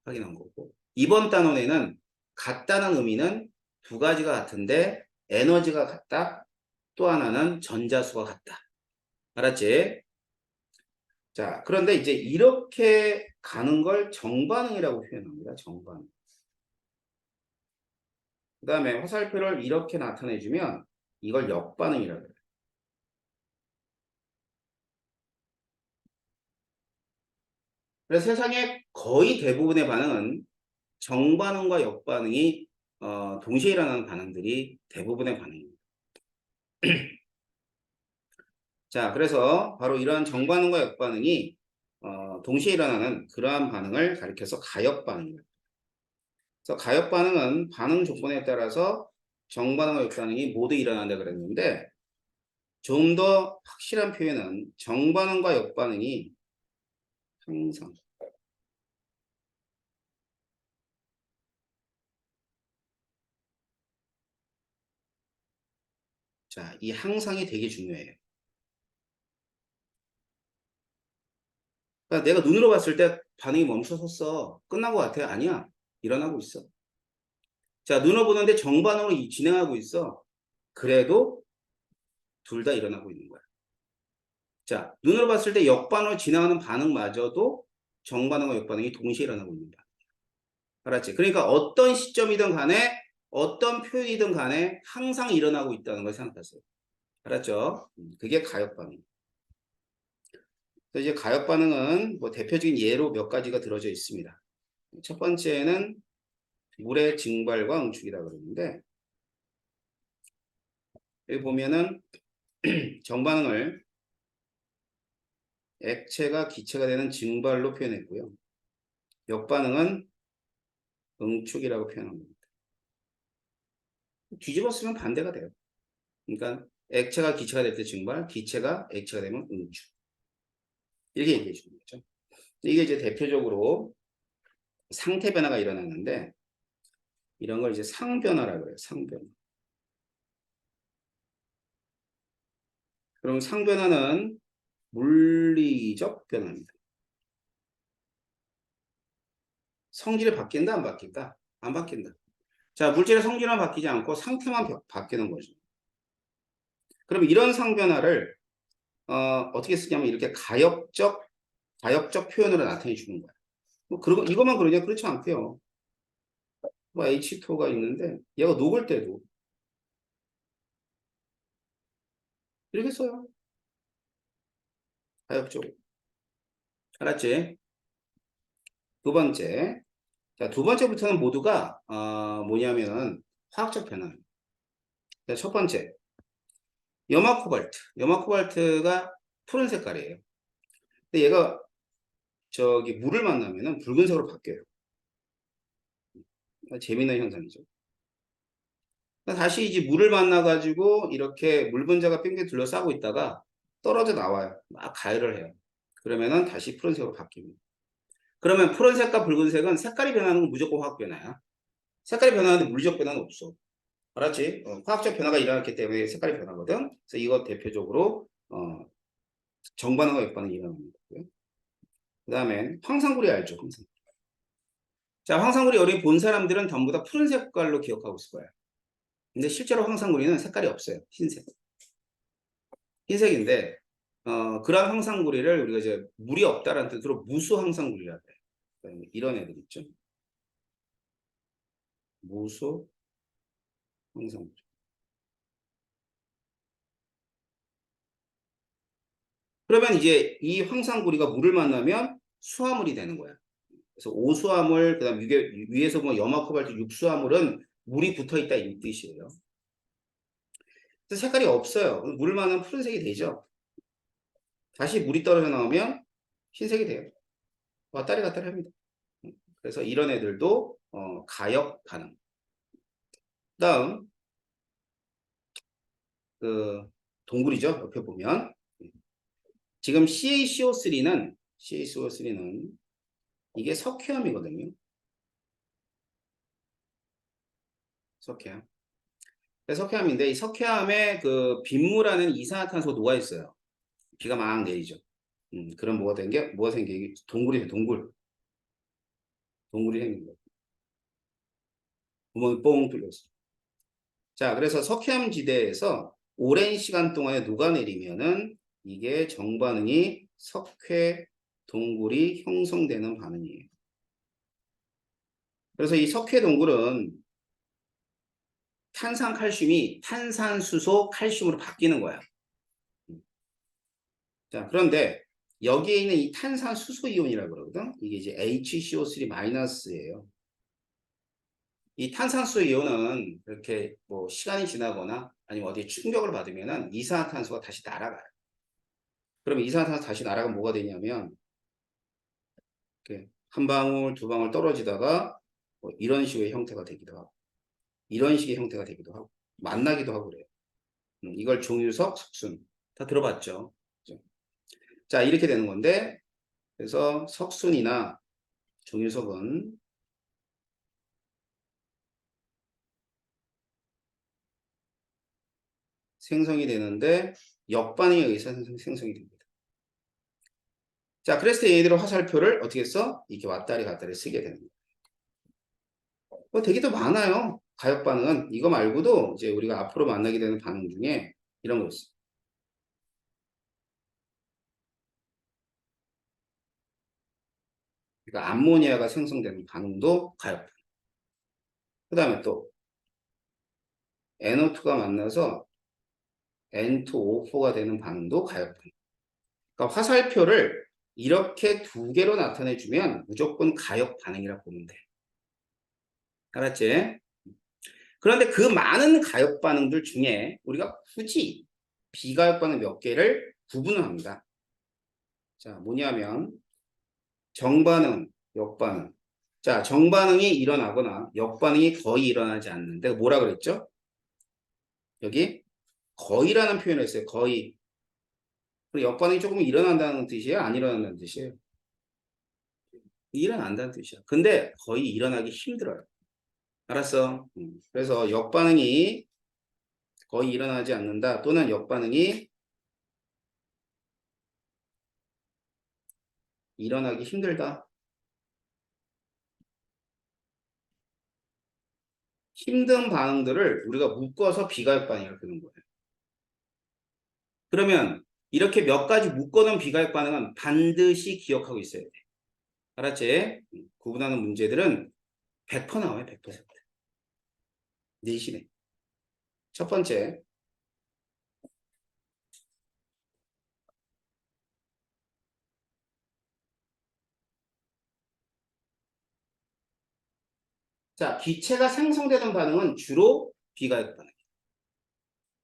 확인한 거고 이번 단원에는 같다는 의미는 두 가지가 같은데 에너지가 같다. 또 하나는 전자수가 같다. 알았지? 자, 그런데 이제 이렇게 가는 걸 정반응이라고 표현합니다. 정반응. 그 다음에 화살표를 이렇게 나타내주면 이걸 역반응이라고 해요. 그래서 세상의 거의 대부분의 반응은 정반응과 역반응이 동시에 일어나는 반응들이 대부분의 반응입니다. 자, 그래서 바로 이러한 정반응과 역반응이 동시에 일어나는 그러한 반응을 가리켜서 가역반응입니다. 그래서 가역반응은 반응 조건에 따라서 정반응과 역반응이 모두 일어난다 그랬는데 좀 더 확실한 표현은 정반응과 역반응이 항상 자, 이 항상이 되게 중요해요. 그러니까 내가 눈으로 봤을 때 반응이 멈춰섰어. 끝난 것 같아. 아니야. 일어나고 있어. 자, 눈으로 보는데 정반응으로 진행하고 있어. 그래도 둘 다 일어나고 있는 거야. 자, 눈으로 봤을 때 역반응으로 진행하는 반응마저도 정반응과 역반응이 동시에 일어나고 있는 거야. 알았지? 그러니까 어떤 시점이든 간에 어떤 표현이든 간에 항상 일어나고 있다는 걸 생각하세요. 알았죠? 그게 가역반응. 그래서 이제 가역반응은 뭐 대표적인 예로 몇 가지가 들어져 있습니다. 첫 번째는 물의 증발과 응축이다 그러는데 여기 보면은 정반응을 액체가 기체가 되는 증발로 표현했고요. 역반응은 응축이라고 표현합니다. 뒤집어 쓰면 반대가 돼요. 그러니까 액체가 기체가 될 때 증발, 기체가 액체가 되면 음축. 이렇게 얘기해 주는 거죠. 이게 이제 대표적으로 상태 변화가 일어나는데 이런 걸 이제 상변화라고 그래요. 상변화. 그럼 상변화는 물리적 변화입니다. 성질이 바뀐다, 안 바뀐다? 안 바뀐다. 자, 물질의 성질은 바뀌지 않고 상태만 바뀌는 거죠. 그럼 이런 상변화를 어떻게 쓰냐면 이렇게 가역적 표현으로 나타내 주는 거야. 뭐 그런 이것만 그러냐? 그렇지 않고요. 뭐 H2O가 있는데 얘가 녹을 때도 이렇게 써요. 가역적으로. 알았지? 두 번째. 자, 두 번째부터는 모두가 뭐냐면은 화학적 변화예요. 자, 첫 번째. 염화코발트. 염화코발트가 푸른 색깔이에요. 근데 얘가 저기 물을 만나면은 붉은색으로 바뀌어요. 재미있는 현상이죠. 다시 이제 물을 만나가지고 이렇게 물 분자가 빙빙 둘러싸고 있다가 떨어져 나와요. 막 가열을 해요. 그러면은 다시 푸른색으로 바뀝니다. 그러면 푸른색과 붉은색은 색깔이 변하는 건 무조건 화학 변화야. 색깔이 변하는데 물리적 변화는 없어. 알았지? 화학적 변화가 일어났기 때문에 색깔이 변하거든. 그래서 이거 대표적으로 정반응과 역반응이 일어납니다. 그 다음에 황상구리 알죠? 황상. 자, 황상구리 어린 본 사람들은 전부 다 푸른 색깔로 기억하고 있을 거야. 근데 실제로 황상구리는 색깔이 없어요. 흰색. 흰색인데 그런 황상구리를 우리가 이제 물이 없다라는 뜻으로 무수 황상구리라고 해요. 이런 애들 있죠. 무수 황상구리. 그러면 이제 이 황상구리가 물을 만나면 수화물이 되는 거야. 그래서 오수화물, 그다음 위에서 보면 염화코발트 육수화물은 물이 붙어 있다 이 뜻이에요. 그래서 색깔이 없어요. 물을 만나면 푸른색이 되죠. 다시 물이 떨어져 나오면 흰색이 돼요. 왔다리 갔다리 합니다. 그래서 이런 애들도 가역 반응. 다음 그 동굴이죠. 옆에 보면 지금 CaCO3는 이게 석회암이거든요. 석회암. 석회암인데 이 석회암에 그 빗물하는 이산화탄소 녹아 있어요. 비가 막 내리죠. 그럼 뭐가 생겨? 동굴이 동굴이 생긴 거예요. 구멍이 뽕 뚫렸어. 자, 그래서 석회암 지대에서 오랜 시간 동안에 녹아내리면은 이게 정반응이 석회 동굴이 형성되는 반응이에요. 그래서 이 석회 동굴은 탄산칼슘이 탄산수소 칼슘으로 바뀌는 거야. 자, 그런데 여기에 있는 이 탄산수소 이온이라고 그러거든. 이게 이제 HCO3-예요. 이 탄산수 이온은 이렇게 뭐 시간이 지나거나 아니면 어디에 충격을 받으면은 이산화탄소가 다시 날아가요. 그러면 이산화탄소 다시 날아가면 뭐가 되냐면 이렇게 한 방울, 두 방울 떨어지다가 뭐 이런 식의 형태가 되기도 하고 이런 식의 형태가 되기도 하고 만나기도 하고 그래요. 이걸 종유석, 석순 다 들어봤죠? 그죠? 자, 이렇게 되는 건데 그래서 석순이나 종유석은 생성이 되는데 역반응에 의해서 생성이 됩니다. 자, 그랬을 때 얘들의 화살표를 어떻게 써? 이렇게 왔다리 갔다리 쓰게 되는 거예요. 뭐 되게 더 많아요. 가역 반응은. 이거 말고도 이제 우리가 앞으로 만나게 되는 반응 중에 이런 거 있어요. 그러니까 암모니아가 생성되는 반응도 가역 반응. 그 다음에 또 NO2가 만나서 N2O4가 되는 반응도 가역 반응. 그러니까 화살표를 이렇게 두 개로 나타내주면 무조건 가역 반응이라고 보면 돼. 알았지? 그런데 그 많은 가역 반응들 중에 우리가 굳이 비가역 반응 몇 개를 구분을 합니다. 자, 뭐냐면 정반응, 역반응. 자, 정반응이 일어나거나 역반응이 거의 일어나지 않는데 뭐라 그랬죠? 여기 거의라는 표현을 했어요. 거의. 그리고 역반응이 조금 일어난다는 뜻이에요? 안 일어난다는 뜻이에요? 일어난다는 뜻이야. 근데 거의 일어나기 힘들어요. 알았어? 그래서 역반응이 거의 일어나지 않는다. 또는 역반응이 일어나기 힘들다. 힘든 반응들을 우리가 묶어서 비가역 반응이라고 부르는 거예요. 그러면 이렇게 몇 가지 묶어놓은 비가역 반응은 반드시 기억하고 있어야 돼. 알았지? 구분하는 문제들은 100% 나와요. 100%. 내신에. 첫 번째. 자, 기체가 생성되는 반응은 주로 비가역 반응.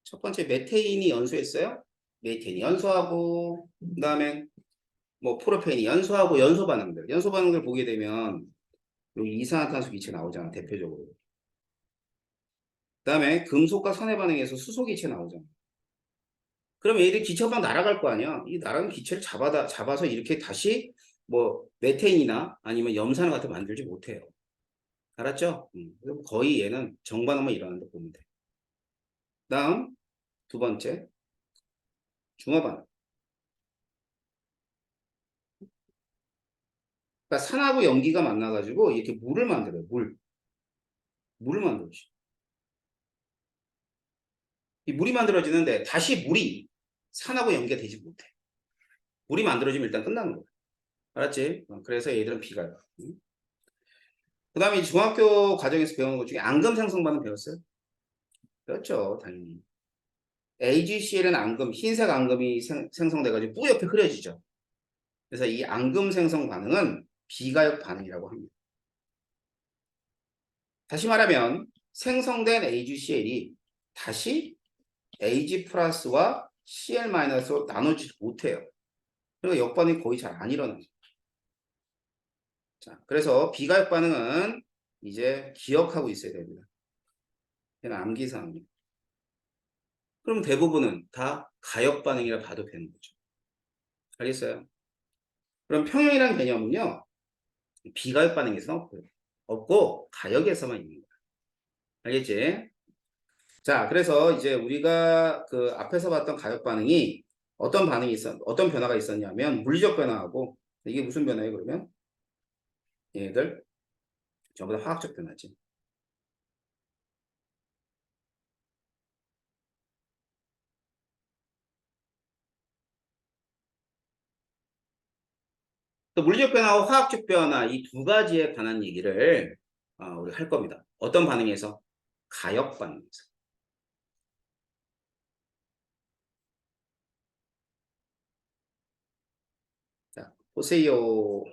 첫 번째 메테인이 연소했어요. 메테인이 연소하고 그다음에 뭐 프로페인이 연소하고 연소 반응들. 연소 반응들 보게 되면 여기 이산화탄소 기체 나오잖아. 대표적으로. 그다음에 금속과 산해 반응에서 수소 기체 나오잖아. 그럼 얘들이 기체가 날아갈 거 아니야. 이 날아가는 기체를 잡아서 이렇게 다시 뭐 메테인이나 아니면 염산화 같은 거 만들지 못해요. 알았죠? 그래서 거의 얘는 정반응만 일어난다 보면 돼. 다음 두 번째 중화 반응. 그러니까 산하고 염기가 만나가지고 이렇게 물을 만들어요. 물을 만들어줘. 이 물이 만들어지는데 다시 물이 산하고 연기가 되지 못해. 물이 만들어지면 일단 끝나는 거야. 알았지? 그래서 얘들은 비가요. 그 다음에 중학교 과정에서 배우는 것 중에 앙금 생성반응 배웠어요? 그렇죠, 당연히. AgCl은 앙금, 흰색 앙금이 생성돼가지고 뿌 옆에 흐려지죠. 그래서 이 앙금 생성 반응은 비가역 반응이라고 합니다. 다시 말하면 생성된 AgCl이 다시 Ag 플러스와 Cl 마이너스로 나눠지지 못해요. 그리고 역반응이 거의 잘 안 일어나죠. 자, 그래서 비가역 반응은 이제 기억하고 있어야 됩니다. 얘는 암기사항입니다. 그럼 대부분은 다 가역 반응이라 봐도 되는 거죠. 알겠어요? 그럼 평형이라는 개념은요, 비가역 반응에서 없고요. 없고 가역에서만 있는 거예요. 알겠지? 자, 그래서 이제 우리가 그 앞에서 봤던 가역 반응이 어떤 변화가 있었냐면 물리적 변화하고 이게 무슨 변화예요, 그러면? 얘들 전부 다 화학적 변화지. 또 물리적 변화와 화학적 변화 이 두 가지에 관한 얘기를 우리 할 겁니다. 어떤 반응에서? 가역 반응에서. 자, 보세요.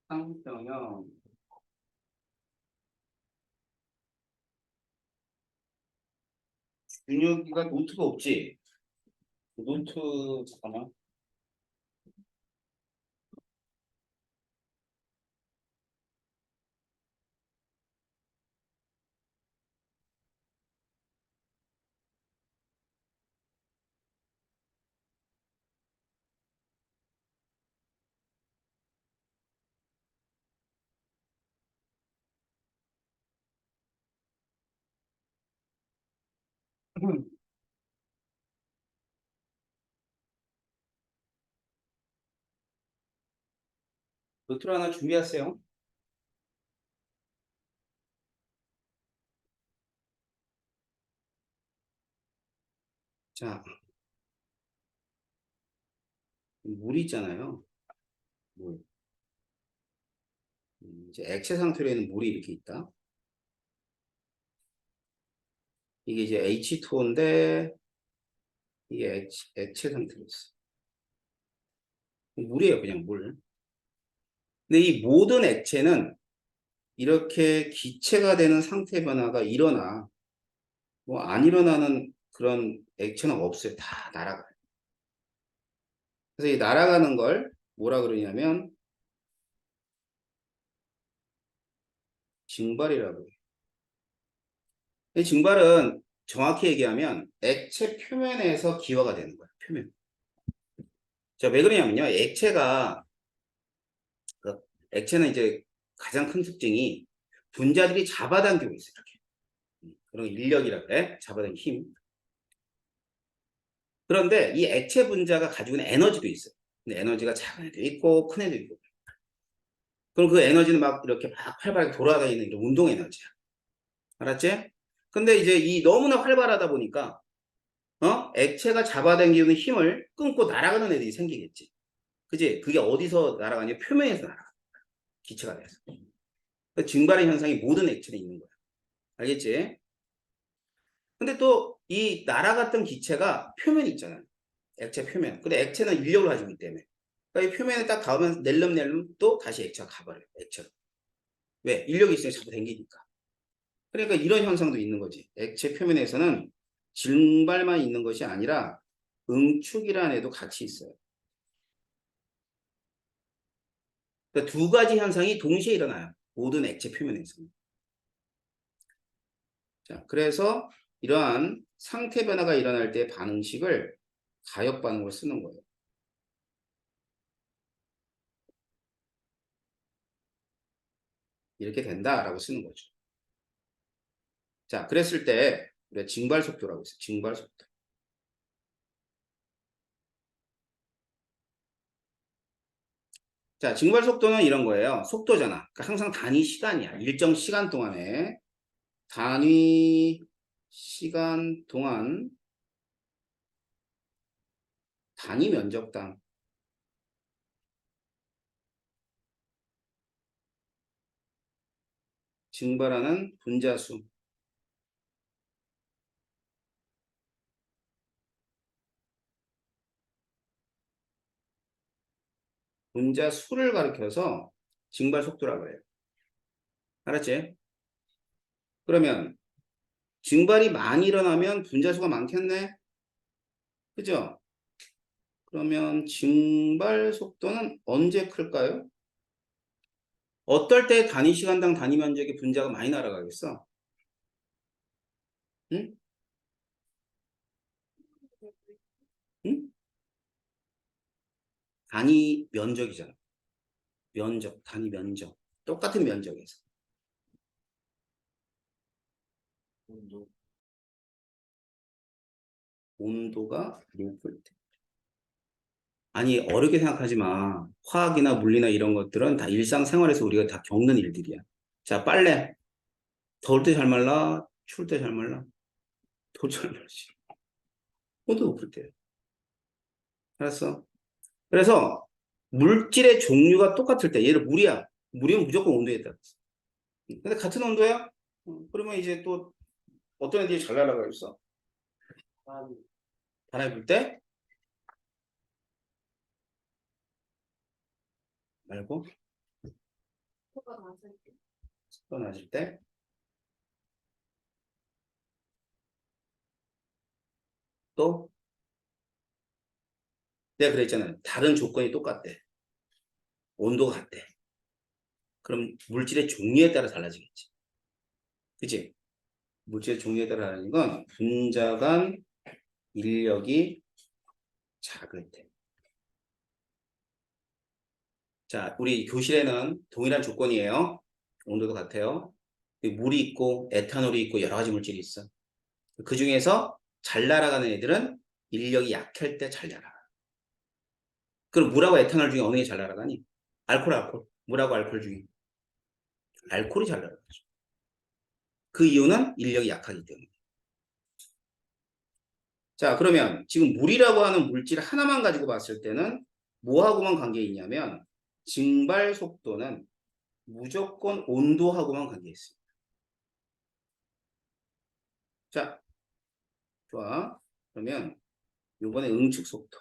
상평형 준혁이가 노트가 없지? 노트 잠깐만. 노트를 하나 준비하세요. 자, 물이 있잖아요. 물. 이제 액체 상태로 있는 물이 이렇게 있다. 이게 이제 H2O인데 이게 액체 상태로 있어. 물이에요, 그냥 물. 근데 이 모든 액체는 이렇게 기체가 되는 상태 변화가 일어나, 뭐 안 일어나는 그런 액체는 없어요. 다 날아가요. 그래서 이 날아가는 걸 뭐라 그러냐면 증발이라고 해요. 이 증발은 정확히 얘기하면 액체 표면에서 기화가 되는 거예요. 표면. 자, 왜 그러냐면요. 그 액체는 이제 가장 큰 특징이 분자들이 잡아당기고 있어요. 이렇게. 그런 인력이라 그래. 잡아당기는 힘. 그런데 이 액체 분자가 가지고 있는 에너지도 있어요. 근데 에너지가 작은 애도 있고 큰 애도 있고. 그럼 그 에너지는 막 이렇게 막 활발하게 돌아다니는 이런 운동 에너지야. 알았지? 근데 이제 이 너무나 활발하다 보니까 액체가 잡아당기는 힘을 끊고 날아가는 애들이 생기겠지. 그지? 그게 어디서 날아가냐? 표면에서 날아가. 기체가 돼서. 그 증발의 현상이 모든 액체에 있는 거야. 알겠지? 근데 또 이 날아갔던 기체가 표면이 있잖아요. 액체 표면. 근데 액체는 인력을 가지고 있기 때문에. 그러니까 이 표면에 딱 닿으면 낼름낼름 또 다시 액체가 가버려요. 액체로. 왜? 인력이 있으니까 자꾸 당기니까. 그러니까 이런 현상도 있는 거지. 액체 표면에서는 증발만 있는 것이 아니라 응축이라는 애도 같이 있어요. 그러니까 두 가지 현상이 동시에 일어나요. 모든 액체 표면에서는. 자, 그래서 이러한 상태 변화가 일어날 때 반응식을 가역 반응으로 쓰는 거예요. 이렇게 된다라고 쓰는 거죠. 자, 그랬을 때 우리가 증발 속도라고 했어요. 증발 속도. 자, 증발 속도는 이런 거예요. 속도잖아. 그러니까 항상 단위 시간이야. 일정 시간 동안에 단위 시간 동안 단위 면적당 증발하는 분자 수. 분자 수를 가리켜서 증발 속도라고 해요. 알았지? 그러면 증발이 많이 일어나면 분자 수가 많겠네? 그죠? 그러면 증발 속도는 언제 클까요? 어떨 때 단위 시간당 단위 면적의 분자가 많이 날아가겠어? 응? 응? 단위 면적이잖아. 면적, 단위 면적. 똑같은 면적에서. 온도가 높을 때. 아니, 어렵게 생각하지 마. 화학이나 물리나 이런 것들은 다 일상생활에서 우리가 다 겪는 일들이야. 자, 빨래. 더울 때 잘 말라? 추울 때 잘 말라? 더울 때 잘 말지. 온도 높을 때. 알았어? 그래서 물질의 종류가 똑같을 때, 얘를 물이야. 물이면 무조건 온도에 따라. 근데 같은 온도야? 그러면 이제 또 어떤 애들이 잘 날아가겠어? 바람이 불 때? 말고, 효과 맞을 때. 습도 낮을 때? 또? 내가 그랬잖아. 다른 조건이 똑같대. 온도가 같대. 그럼 물질의 종류에 따라 달라지겠지. 그치? 물질의 종류에 따라 다르는 건 분자 간 인력이 작을 때. 자, 우리 교실에는 동일한 조건이에요. 온도도 같아요. 물이 있고 에탄올이 있고 여러 가지 물질이 있어. 그 중에서 잘 날아가는 애들은 인력이 약할 때 잘 날아가. 그럼 물하고 에탄올 중에 어느 게 잘 날아가니? 알코올. 물하고 알코올 중에. 알코올이 잘 날아가죠. 그 이유는 인력이 약하기 때문에. 자, 그러면 지금 물이라고 하는 물질 하나만 가지고 봤을 때는 뭐하고만 관계 있냐면 증발 속도는 무조건 온도하고만 관계 있습니다. 자, 좋아. 그러면 이번에 응축 속도.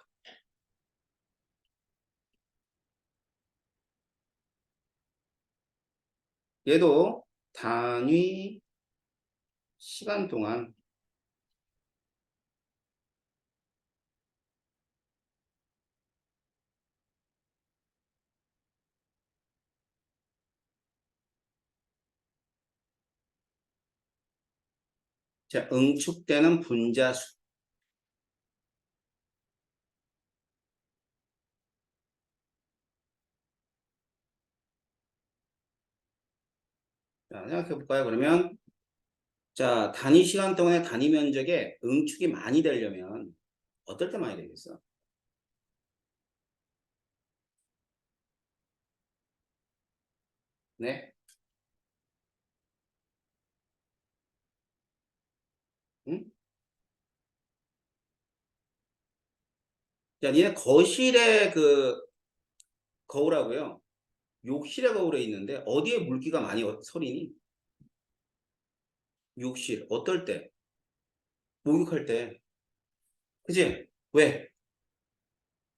얘도 단위 시간 동안 자, 응축되는 분자수. 자, 생각해 볼까요? 그러면 자, 단위 시간 동안의 단위 면적에 응축이 많이 되려면 어떨 때 많이 되겠어? 네? 응? 자, 니네 거실에 그 거울하고요. 욕실에 거울에 있는데 어디에 물기가 많이 서리니? 욕실. 어떨 때? 목욕할 때. 그지? 왜?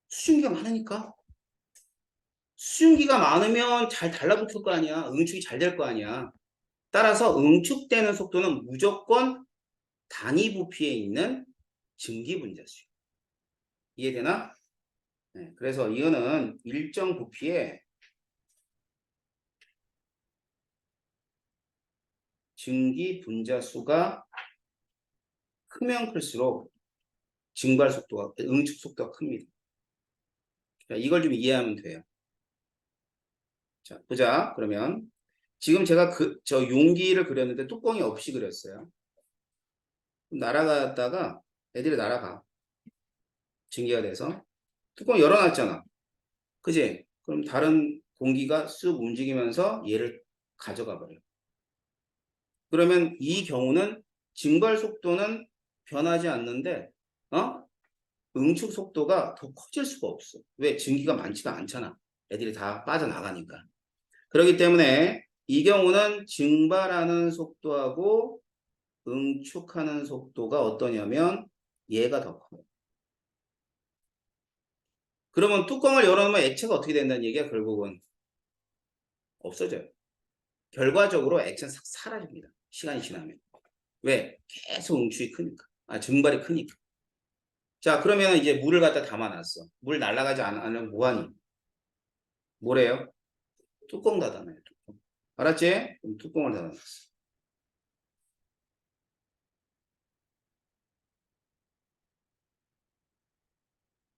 수증기가 많으니까. 수증기가 많으면 잘 달라붙을 거 아니야. 응축이 잘 될 거 아니야. 따라서 응축되는 속도는 무조건 단위 부피에 있는 증기분자수. 이해되나? 네, 그래서 이거는 일정 부피의 증기분자수가 크면 클수록 증발 속도가, 응축 속도가 큽니다. 자, 이걸 좀 이해하면 돼요. 자, 보자. 그러면 지금 제가 저 용기를 그렸는데 뚜껑이 없이 그렸어요. 날아갔다가 애들이 날아가. 증기가 돼서 뚜껑 열어놨잖아. 그지? 그럼 다른 공기가 쑥 움직이면서 얘를 가져가 버려. 그러면 이 경우는 증발 속도는 변하지 않는데, 응축 속도가 더 커질 수가 없어. 왜? 증기가 많지가 않잖아. 애들이 다 빠져나가니까. 그렇기 때문에 이 경우는 증발하는 속도하고 응축하는 속도가 어떠냐면 얘가 더 커요. 그러면 뚜껑을 열어놓으면 액체가 어떻게 된다는 얘기야? 결국은 없어져요. 결과적으로 액체는 싹 사라집니다. 시간이 지나면. 왜? 계속 응축이 크니까. 증발이 크니까. 자, 그러면 이제 물을 갖다 담아놨어. 물 날아가지 않으면 뭐하니? 뭐래요? 뚜껑 닫아놔요. 뚜껑. 알았지? 그럼 뚜껑을 닫아놨어.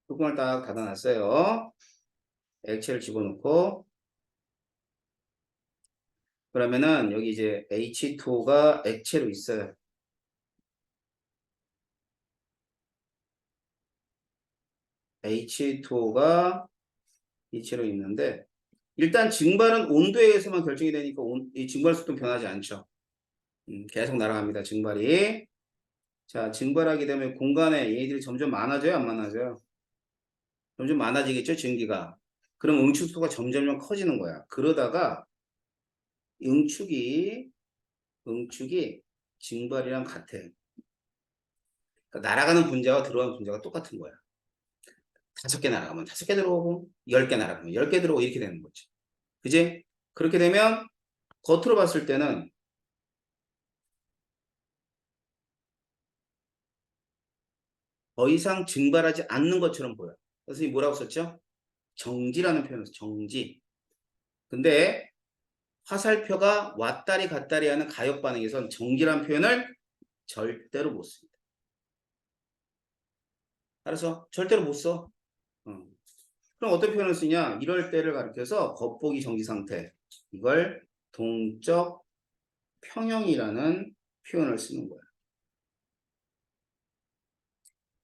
뚜껑을 딱 닫아놨어요. 액체를 집어넣고 그러면은 여기 이제 H2가 액체로 있어요. H2가 액체로 있는데 일단 증발은 온도에 의해서만 결정이 되니까 이 증발 속도는 변하지 않죠. 계속 날아갑니다. 증발이. 자, 증발하게 되면 공간에 얘들이 점점 많아져요? 안 많아져요? 점점 많아지겠죠? 증기가. 그럼 응축수가 점점 커지는 거야. 그러다가 응축이 증발이랑 같아. 그러니까 날아가는 분자와 들어가는 분자가 똑같은 거야. 5개 날아가면 5개 들어오고 10개 날아가면 10개 들어오고 이렇게 되는 거지. 그지? 그렇게 되면 겉으로 봤을 때는 더 이상 증발하지 않는 것처럼 보여. 그래서 이 뭐라고 썼죠? 정지라는 표현을 써. 정지. 근데 화살표가 왔다리 갔다리 하는 가역 반응에선 정지라는 표현을 절대로 못 씁니다. 따라서 절대로 못 써. 그럼 어떤 표현을 쓰냐? 이럴 때를 가리켜서 겉보기 정지 상태. 이걸 동적 평형이라는 표현을 쓰는 거야.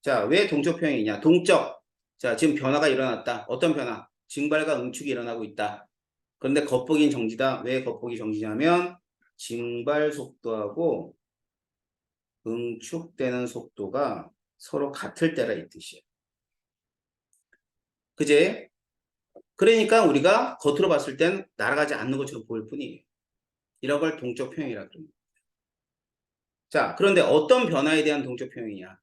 자, 왜 동적 평형이냐? 동적. 자, 지금 변화가 일어났다. 어떤 변화? 증발과 응축이 일어나고 있다. 그런데 겉보기는 정지다. 왜 겉보기 정지냐면 증발 속도하고 응축되는 속도가 서로 같을 때라 이 뜻이에요. 그제? 그러니까 우리가 겉으로 봤을 땐 날아가지 않는 것처럼 보일 뿐이에요. 이런 걸 동적 평형이라 그럽니다. 자, 그런데 어떤 변화에 대한 동적 평형이냐?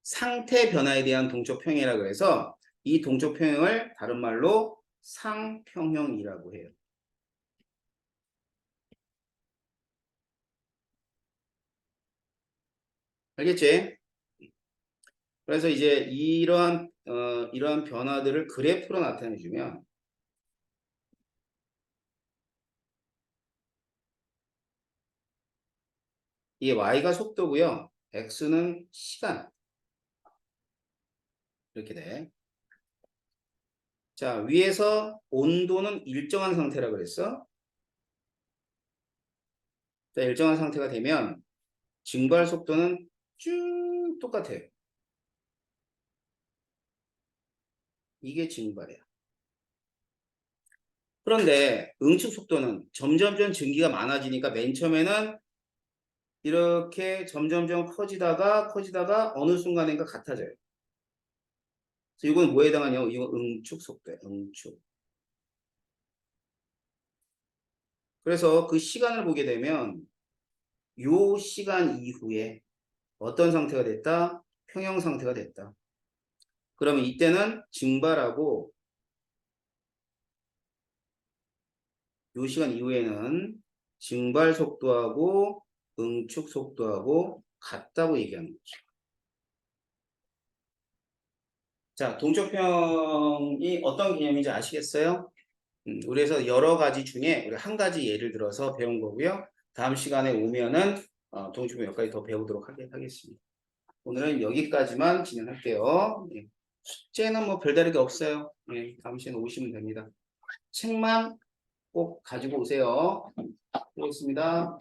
상태 변화에 대한 동적 평형이라 그래서 이 동적 평형을 다른 말로 상평형이라고 해요. 알겠지? 그래서 이제 이러한 변화들을 그래프로 나타내 주면 이게 y가 속도고요. x는 시간. 이렇게 돼. 자, 위에서 온도는 일정한 상태라 그랬어. 자, 일정한 상태가 되면 증발 속도는 쭉 똑같아요. 이게 증발이야. 그런데 응축 속도는 점점점 증기가 많아지니까 맨 처음에는 이렇게 점점점 커지다가 어느 순간인가 같아져요. 그래서 이건 뭐에 해당하냐고? 이건 응축 속도예요. 응축. 그래서 그 시간을 보게 되면 요 시간 이후에 어떤 상태가 됐다? 평형 상태가 됐다. 그러면 이때는 증발하고 요 시간 이후에는 증발 속도하고 응축 속도하고 같다고 얘기하는 거죠. 자, 동적평이 어떤 개념인지 아시겠어요? 그래서 여러 가지 중에 우리 한 가지 예를 들어서 배운 거고요. 다음 시간에 오면은 동적평 몇 가지 더 배우도록 하겠습니다. 오늘은 여기까지만 진행할게요. 예. 숙제는 뭐 별다르게 없어요. 예, 다음 시간에 오시면 됩니다. 책만 꼭 가지고 오세요. 수고했습니다.